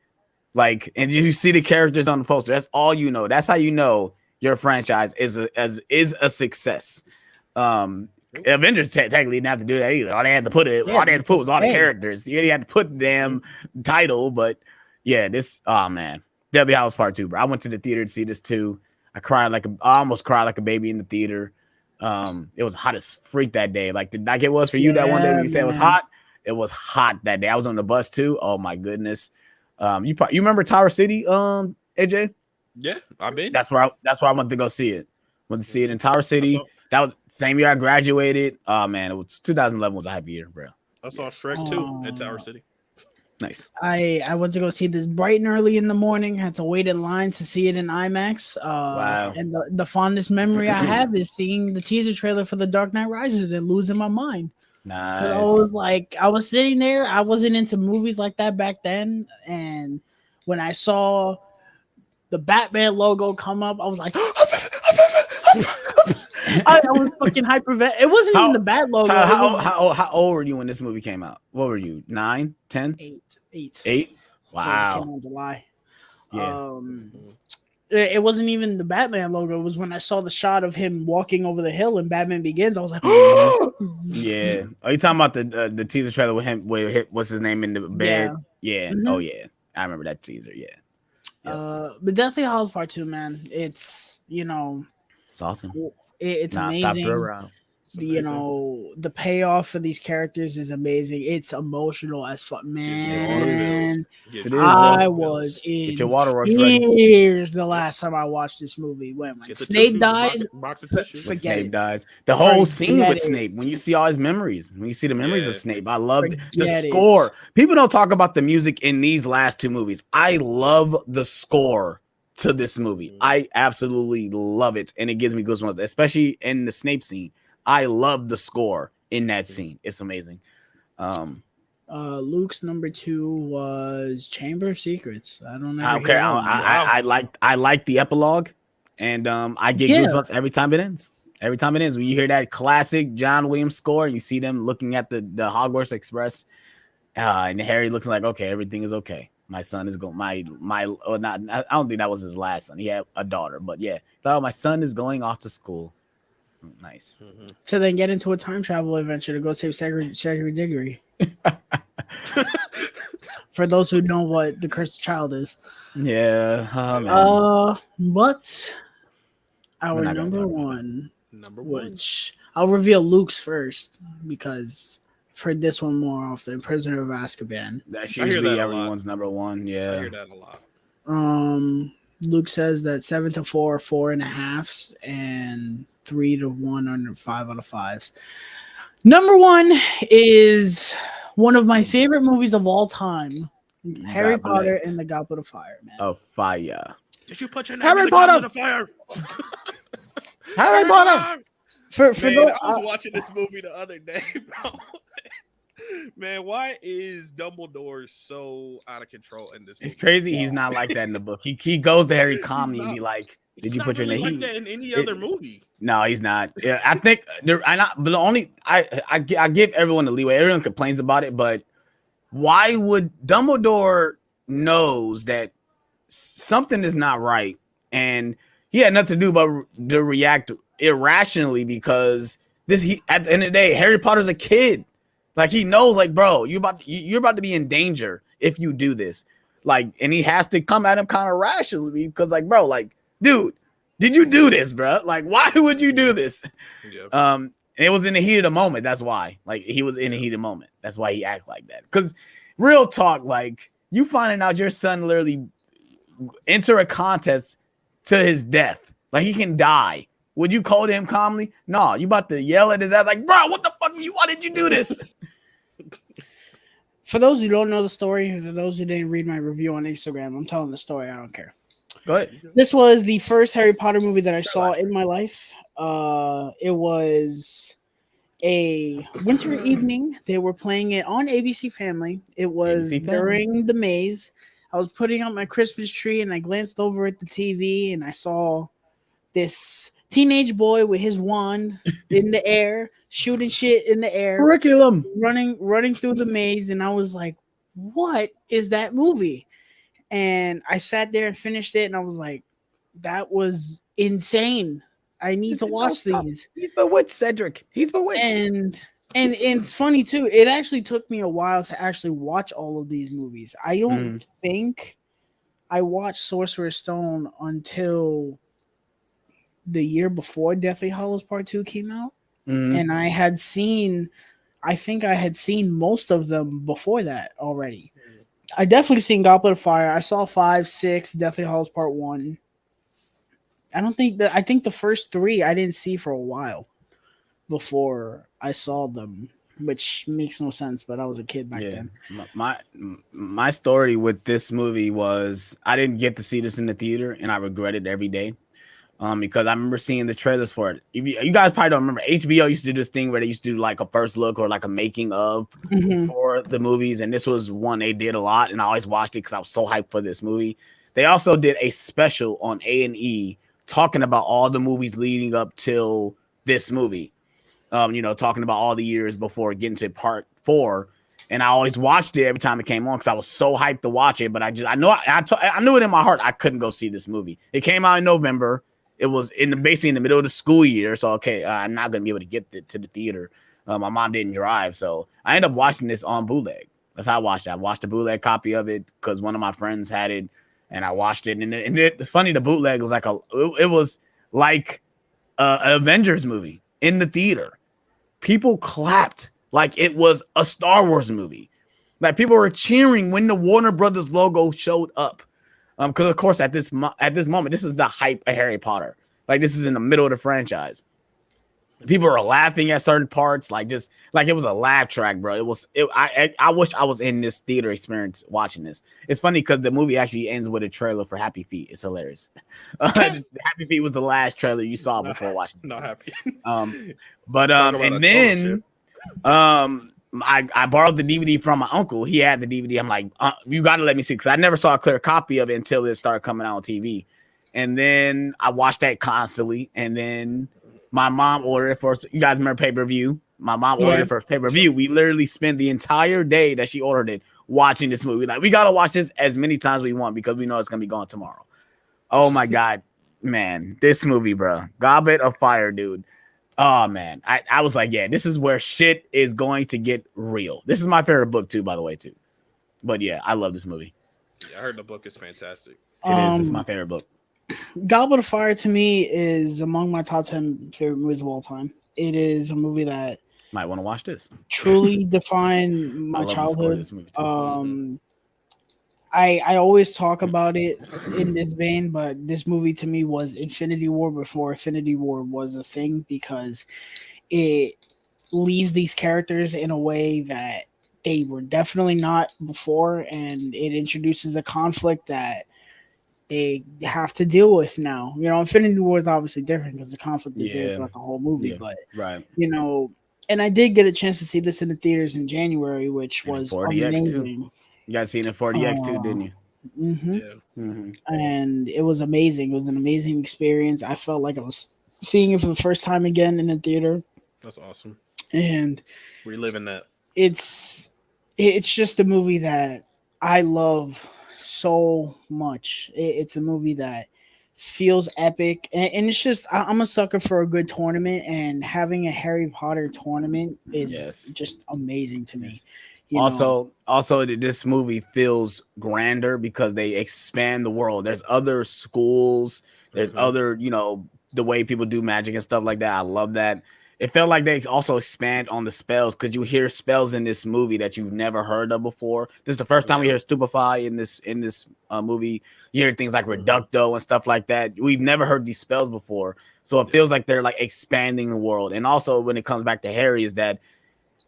Like, and you see the characters on the poster. That's all you know. That's how you know your franchise is a success. Avengers technically didn't have to do that either. All they had to put was all the characters. You had to put the damn title, but yeah, oh man, Deathly Hallows Part 2, bro. I went to the theater to see this too. I almost cried like a baby in the theater. It was hot as freak that day. Like it was for you that one day when you said it was hot. It was hot that day. I was on the bus too. Oh my goodness. You remember Tower City, AJ? Yeah, I've been. That's where I went to go see it. Went to see it in Tower City. That was same year I graduated. Oh man, it was 2011 was a happy year, bro. I saw Shrek 2 at Tower City. Nice. I went to go see this bright and early in the morning. Had to wait in line to see it in IMAX. Wow. And the fondest memory I have is seeing the teaser trailer for The Dark Knight Rises and losing my mind. Nice. I was sitting there. I wasn't into movies like that back then, and when I saw the Batman logo come up, I was like, I was fucking hypervent. It wasn't even the Bat logo. How old were you when this movie came out? What were you? 9, 10? 8. Wow. It came out in July. Yeah. It wasn't even the Batman logo. It was when I saw the shot of him walking over the hill in Batman Begins. I was like, yeah. Are you talking about the teaser trailer with him? What's his name in the bed? Yeah. Mm-hmm. Oh yeah, I remember that teaser. Yeah. But Deathly Hallows Part 2, man. It's it's awesome. It's amazing. The payoff for these characters is amazing. It's emotional as fuck, man. I was in tears the last time I watched this movie. When Snape dies, Snape dies. The whole scene with Snape, when you see all his memories, when you see the memories of Snape, I love the score. People don't talk about the music in these last 2 movies. I love the score to this movie. I absolutely love it, and it gives me goosebumps, especially in the Snape scene. I love the score in that scene. It's amazing. Luke's number 2 was Chamber of Secrets. I don't know. Okay, I like the epilogue, and I get goosebumps every time it ends. Every time it ends, when you hear that classic John Williams score, and you see them looking at the Hogwarts Express, and Harry looks like, okay, everything is okay. My son is going. I don't think that was his last son. He had a daughter, but yeah, my son is going off to school. Nice. Mm-hmm. To then get into a time travel adventure to go save Cedric Diggory. For those who know what the Cursed Child is. Yeah. But our number one, which I'll reveal Luke's first because I've heard this one more often. Prisoner of Azkaban. That's usually everyone's number 1. Yeah. I hear that a lot. Luke says that 7 to 4 are 4.5s, and 3 to 1 under 5 out of 5s. Number 1 is one of my favorite movies of all time, Harry Potter and the Goblet of Fire, man. Of Fire. Did you put your name in the Goblet of Fire? Harry Potter. I was watching this movie the other day, bro. Man, why is Dumbledore so out of control in this movie? It's crazy. He's not like that in the book. He goes to Harry calmly and be like, Did you put your name? Like that in any other movie? No, he's not. Yeah, I think but the only I give everyone the leeway. Everyone complains about it, but why would Dumbledore knows that something is not right, and he had nothing to do but to react irrationally because at the end of the day, Harry Potter's a kid. Like he knows, like, bro, you're about to be in danger if you do this. Like, and he has to come at him kind of rationally because, like, bro, like, dude, did you do this, bro? Like, why would you do this? Yep. And it was in the heat of the moment. That's why. Like, he was in the heat of the moment. That's why he acted like that. Because real talk, like, you finding out your son literally enter a contest to his death, like he can die. Would you call him calmly? No, you about to yell at his ass like, bro, what the fuck? Why did you do this? For those who don't know the story, for those who didn't read my review on Instagram, I'm telling the story. I don't care. Go ahead. This was the first Harry Potter movie that I saw in my life. It was a winter evening. They were playing it on ABC Family. It was during the maze. I was putting up my Christmas tree and I glanced over at the TV and I saw this teenage boy with his wand in the air, shooting shit in the air, curriculum, running through the maze, and I was like, "What is that movie?" And I sat there and finished it, and I was like, "That was insane. I need to watch these." He's bewitched, Cedric. He's bewitched. And it's funny too. It actually took me a while to actually watch all of these movies. I don't think I watched Sorcerer's Stone until the year before Deathly Hallows Part 2 came out. And I think I had seen most of them before that already. I definitely seen Goblet of Fire. I saw 5, 6, Deathly Hallows Part 1. I think the first 3 I didn't see for a while before I saw them, which makes no sense, but I was a kid back then. My story with this movie was I didn't get to see this in the theater, and I regret it every day. Because I remember seeing the trailers for it. You guys probably don't remember. HBO used to do this thing where they used to do like a first look or like a making of for the movies, and this was one they did a lot, and I always watched it because I was so hyped for this movie. They also did a special on A&E talking about all the movies leading up till this movie. Talking about all the years before getting to Part 4. And I always watched it every time it came on because I was so hyped to watch it. But I knew it in my heart I couldn't go see this movie. It came out in November. It was basically in the middle of the school year. So, okay, I'm not going to be able to get to the theater. My mom didn't drive. So I ended up watching this on bootleg. That's how I watched it. I watched a bootleg copy of it because one of my friends had it. And I watched it. And it's funny, the bootleg was like an Avengers movie in the theater. People clapped like it was a Star Wars movie. Like people were cheering when the Warner Brothers logo showed up. Because of course at this moment, this is the hype of Harry Potter. Like this is in the middle of the franchise. People are laughing at certain parts, like just like it was a laugh track, bro. I wish I was in this theater experience watching this. It's funny because the movie actually ends with a trailer for Happy Feet. It's hilarious. Happy Feet was the last trailer you saw before watching. Not happy. I borrowed the DVD from my uncle. He had the DVD. I'm like, you got to let me see because I never saw a clear copy of it until it started coming out on TV. And then I watched that constantly. And then my mom ordered it for us. You guys remember pay-per-view? My mom ordered it for pay-per-view. We literally spent the entire day that she ordered it watching this movie. Like, we got to watch this as many times as we want because we know it's going to be gone tomorrow. Oh, my God. Man, this movie, bro. Goblet of Fire, dude. Oh, man. I was like, yeah, this is where shit is going to get real. This is my favorite book, too, by the way, too. But, yeah, I love this movie. Yeah, I heard the book is fantastic. It is. It's my favorite book. Goblet of Fire to me is among my top 10 favorite movies of all time. It is a movie that might want to watch this. Truly defined my childhood. I always talk about it in this vein, but this movie to me was Infinity War before Infinity War was a thing because it leaves these characters in a way that they were definitely not before, and it introduces a conflict that they have to deal with now. You know, Infinity War is obviously different because the conflict is there throughout the whole movie. But you know, and I did get a chance to see this in the theaters in January, which was amazing. You guys seen it 40X too, didn't you? Mm-hmm. Yeah. And it was amazing. It was an amazing experience. I felt like I was seeing it for the first time again in the theater, That's awesome. and Reliving that. it's just a movie that I love so much. It's a movie that feels epic, and it's just I'm a sucker for a good tournament, and having a Harry Potter tournament is Yes. just amazing to me. Yes. You know, Also, this movie feels grander because they expand the world. There's other schools. There's other, the way people do magic and stuff like that. I love that. It felt like they also expand on the spells because you hear spells in this movie that you've never heard of before. This is the first time we hear Stupefy in this movie. You hear things like Reducto and stuff like that. We've never heard these spells before, so it feels like they're like expanding the world. And also, when it comes back to Harry, is that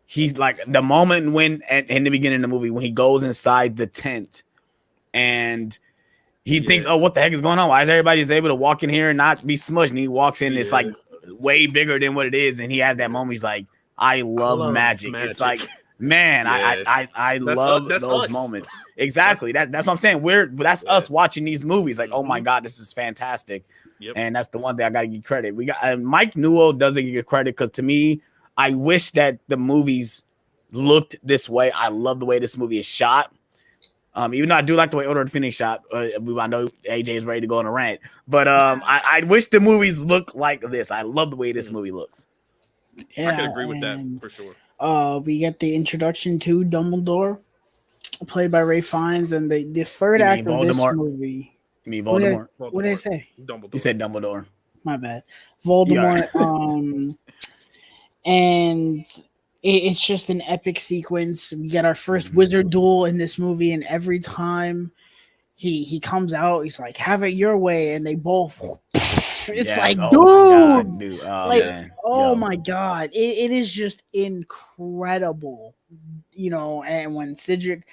he's like the moment when in the beginning of the movie when he goes inside the tent and he thinks, oh, what the heck is going on? Why is everybody just able to walk in here and not be smushed? And he walks in, it's like way bigger than what it is. And he has that moment. He's like, I love magic. It's like, man, I love those moments. Exactly. That's what I'm saying. That's us watching these movies. Like, oh my God, this is fantastic. And that's the one thing I gotta give credit. We got Mike Newell doesn't get credit because to me, I wish that the movies looked this way. I love the way this movie is shot. Even though I do like the way Order of the Phoenix shot. I know AJ is ready to go on a rant. But I wish the movies look like this. I love the way this movie looks. yeah, I can agree with that for sure. We get the introduction to Dumbledore, played by Ray Fiennes, and the third act of this movie. You mean Voldemort? What did I say? Dumbledore. You said Dumbledore. My bad. Voldemort. And it's just an epic sequence. We get our first wizard duel in this movie, and every time he comes out, he's like, "Have it your way," and they both. It's like, dude. My God, it is just incredible, And when Cedric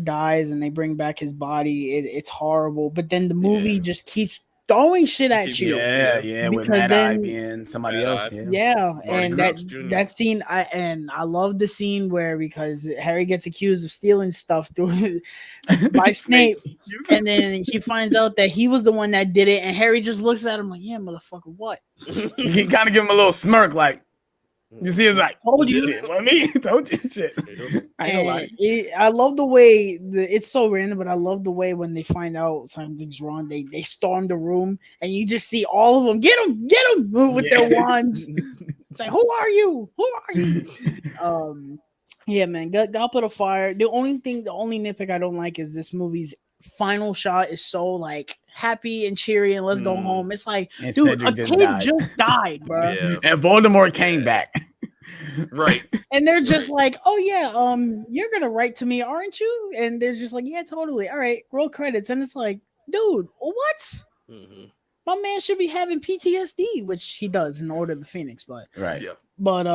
dies and they bring back his body, it's horrible. But then the movie just keeps throwing shit at you. Yeah. With Mad Eye being somebody else. Yeah. And that scene, I love the scene where because Harry gets accused of stealing stuff by Snape, and then he finds out that he was the one that did it, and Harry just looks at him like, "Yeah, motherfucker, what?" He kind of give him a little smirk, like. You see, it's like, told you. Told you shit. I love the way it's so random, but I love the way when they find out something's wrong, they storm the room, and you just see all of them get them with their wands. It's like, who are you? Yeah, man. Goblet of Fire. The only nitpick I don't like is this movie's final shot is so like happy and cheery and let's go home. It's like, and dude, Cedric a kid just died, bro. And Voldemort came back. Right. And they're just like, oh yeah, you're gonna write to me, aren't you? And they're just like, yeah, totally. All right, roll credits. And it's like, dude, what? My man should be having PTSD, which he does in Order of the Phoenix, but right. Yeah. But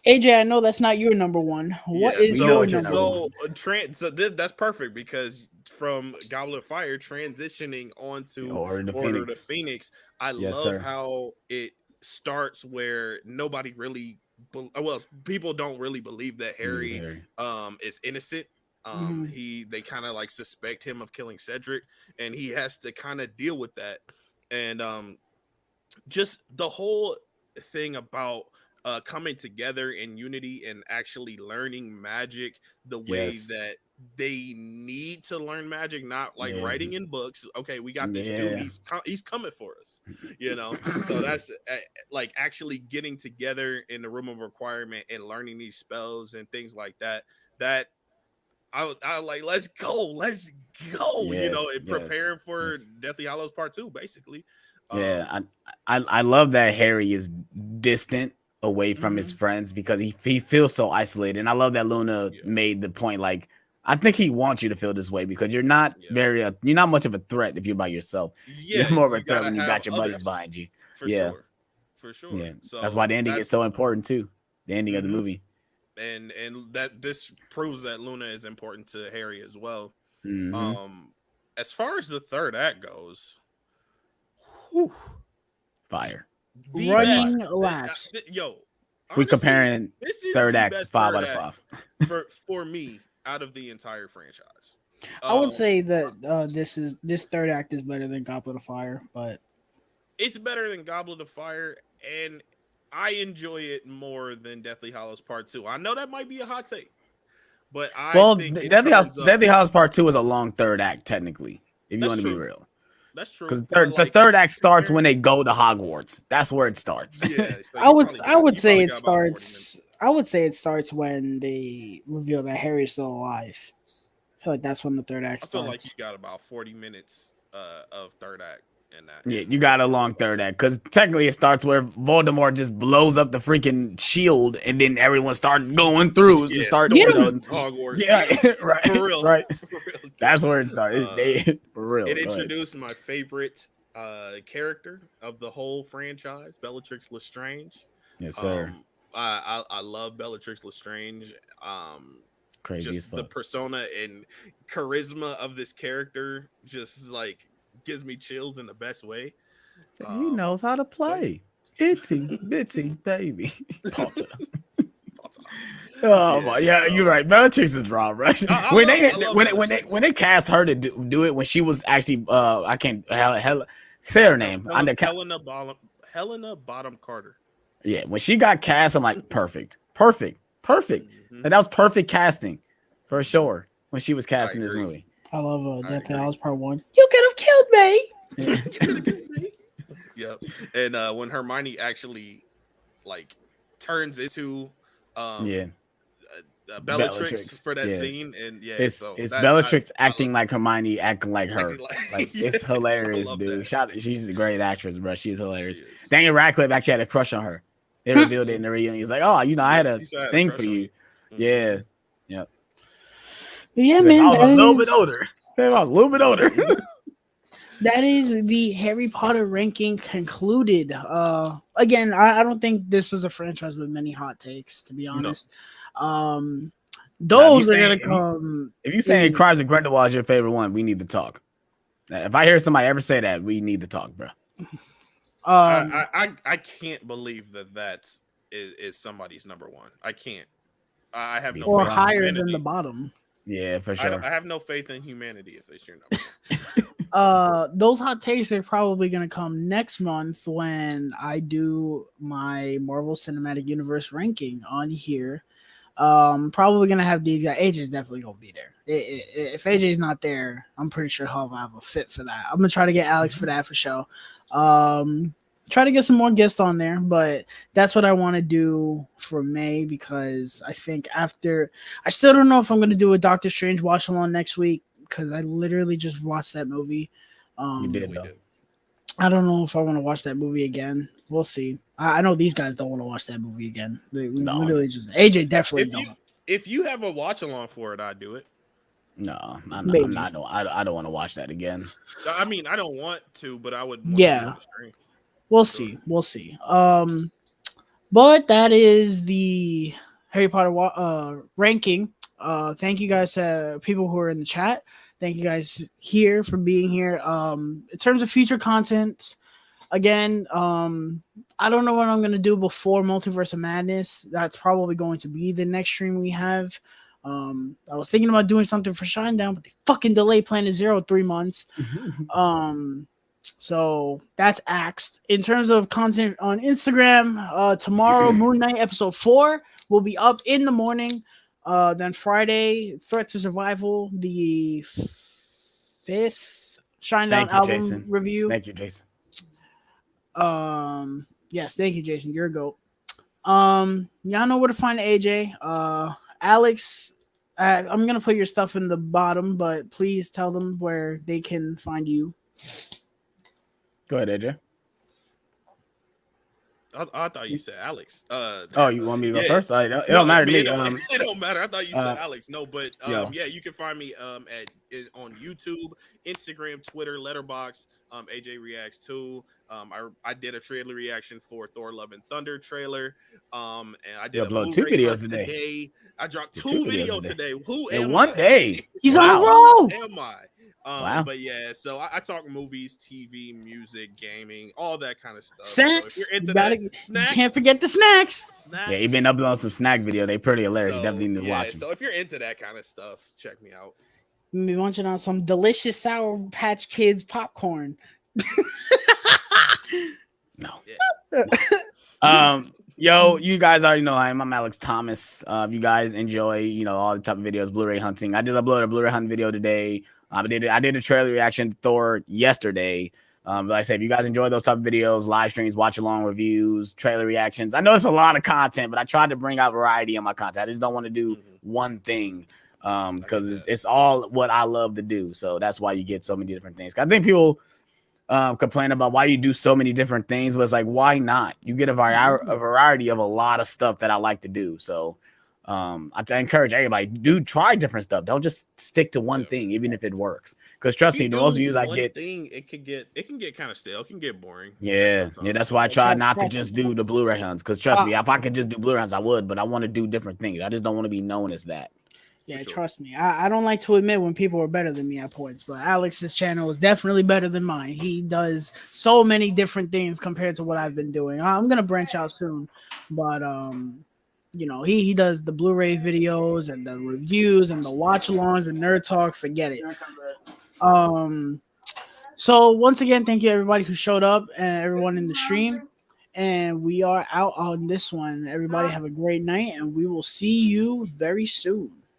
AJ, I know that's not your number one. What is your number one? So that's perfect because from Goblet of Fire transitioning onto Order of the Phoenix, I love how it starts where nobody really, people don't really believe that Harry is innocent. They kind of like suspect him of killing Cedric, and he has to kind of deal with that, and just the whole thing about coming together in unity and actually learning magic the way that they need to learn magic, not like writing in books. Okay, we got this dude, he's coming for us, so that's like actually getting together in the room of requirement and learning these spells and things like that I like, let's go, and preparing for Deathly Hallows Part 2, basically. I love that Harry is distant away from his friends because he feels so isolated. And I love that Luna made the point, like, I think he wants you to feel this way because you're not you're not much of a threat if you're by yourself. You're more of a threat when you got your buddies behind you. For sure. Yeah. So that's why the ending is so important too. The ending of the movie. And that this proves that Luna is important to Harry as well. As far as the third act goes, fire. Running laps. We're comparing third acts 5 out of 5 for me out of the entire franchise. I would say that this third act is better than Goblet of Fire, but it's better than Goblet of Fire, and I enjoy it more than Deathly Hallows Part 2. I know that might be a hot take, but I think it turns up. Deathly Hallows Part 2 is a long third act, technically, if you That's want to be true. real. That's true. Because the third act starts when they go to Hogwarts. That's where it starts. Yeah, I would say it starts. I would say it starts when they reveal that Harry's still alive. I feel like that's when the third act I feel starts. like you got about 40 minutes of third act in that. Yeah, you got a long third act because technically it starts where Voldemort just blows up the freaking shield and then everyone starts going through to start. Hogwarts. Yeah, right. For real. Right. For real. That's where it started. For real. It introduced my favorite character of the whole franchise, Bellatrix Lestrange. Yes, sir. I love Bellatrix Lestrange. Crazy just the persona and charisma of this character just like gives me chills in the best way. He knows how to play. Itty bitty baby. Potter. Oh my, yeah, you're right. Bellatrix is raw, right? When they cast her to do it, when she was actually I can't say her name. Helena Bottom Carter. Yeah, when she got cast, I'm like, perfect. Mm-hmm. And that was perfect casting for sure when she was cast in this movie. I love Deathly Hallows Part 1. You could have killed me. Yep. And when Hermione actually like turns into Bellatrix for that scene, and it's Bellatrix acting like Hermione, acting like her. Like it's hilarious, dude. She's a great actress, bro. She's hilarious. Daniel Radcliffe actually had a crush on her. They revealed it in the reunion. He's like, "Oh, I had a thing for you." Yeah, yeah, man. I was a little bit older. I was a little bit older. That is the Harry Potter ranking concluded. Again, I don't think this was a franchise with many hot takes, to be honest. No. Those are gonna come. If you saying Crimes of Grindelwald is your favorite one, we need to talk. If I hear somebody ever say that, we need to talk, bro. I can't believe that is somebody's number one. I can't. I have no. Or higher than the bottom. Yeah, for sure. I have no faith in humanity if it's your number. Those hot takes are probably gonna come next month when I do my Marvel Cinematic Universe ranking on here. Probably gonna have these guys. AJ's definitely gonna be there. If AJ's not there, I'm pretty sure he'll have a fit for that. I'm gonna try to get Alex for that for sure. Try to get some more guests on there, but that's what I want to do for May because I think I still don't know if I'm gonna do a Doctor Strange watch along next week because I literally just watched that movie. You did, though. I don't know if I want to watch that movie again. We'll see. I know these guys don't want to watch that movie again. Literally just AJ definitely don't. If you have a watch along for it, I'd do it. No, I'm not. I don't want to watch that again. I mean, I don't want to, but I would. We'll see. But that is the Harry Potter ranking. Thank you guys, people who are in the chat. Thank you guys here for being here. In terms of future content, again, I don't know what I'm gonna do before Multiverse of Madness. That's probably going to be the next stream we have. I was thinking about doing something for Shinedown, but they fucking delayed Planet Zero 3 months. So that's axed. In terms of content on Instagram, tomorrow Moon Knight episode 4 will be up in the morning. Then Friday, Threat to Survival, the 5th Shinedown album review. Thank you, Jason. Yes, thank you, Jason. You're a goat. Y'all know where to find AJ. Alex, I'm gonna put your stuff in the bottom, but please tell them where they can find you. Go ahead, AJ. I thought you said Alex. You want me to go first? It don't matter to me. It don't matter. I thought you said Alex. No, but you can find me on YouTube, Instagram, Twitter, Letterboxd. AJ Reacts 2. I did a trailer reaction for Thor: Love and Thunder trailer. And I did upload 2 videos today. I dropped 2 videos today. Who in one day? He's on a roll. Am I? Wow. But yeah, so I talk movies, TV, music, gaming, all that kind of stuff. Snacks. So if you're into snacks, you can't forget the snacks. Yeah, you've been uploading some snack video. They pretty hilarious. You definitely need to watch them. So if you're into that kind of stuff, check me out. be munching on some delicious Sour Patch Kids popcorn. No. Yeah. Yo, you guys already know I'm Alex Thomas. If you guys enjoy, all the type of videos, Blu-ray hunting. I did upload a Blu-ray hunting video today. I did a trailer reaction to Thor yesterday. Like I said, if you guys enjoy those type of videos, live streams, watch along reviews, trailer reactions. I know it's a lot of content, but I tried to bring out variety in my content. I just don't want to do one thing because it's all what I love to do. So that's why you get so many different things. I think people complain about why you do so many different things, but it's like, why not? You get a variety of a lot of stuff that I like to do. So I encourage everybody, try different stuff. Don't just stick to one thing, even if it works. Because trust me, the most views I get, it can get kind of stale, it can get boring. Yeah, that's why I try not to just do the Blu-ray hunts. Because trust me, if I could just do Blu-ray hunts, I would. But I want to do different things. I just don't want to be known as that. Yeah, trust me. I don't like to admit when people are better than me at points, but Alex's channel is definitely better than mine. He does so many different things compared to what I've been doing. I'm gonna branch out soon, but he does the Blu-ray videos and the reviews and the watch-alongs and nerd talk. Forget it. So once again, thank you everybody who showed up and everyone in the stream. And we are out on this one. Everybody have a great night, and we will see you very soon.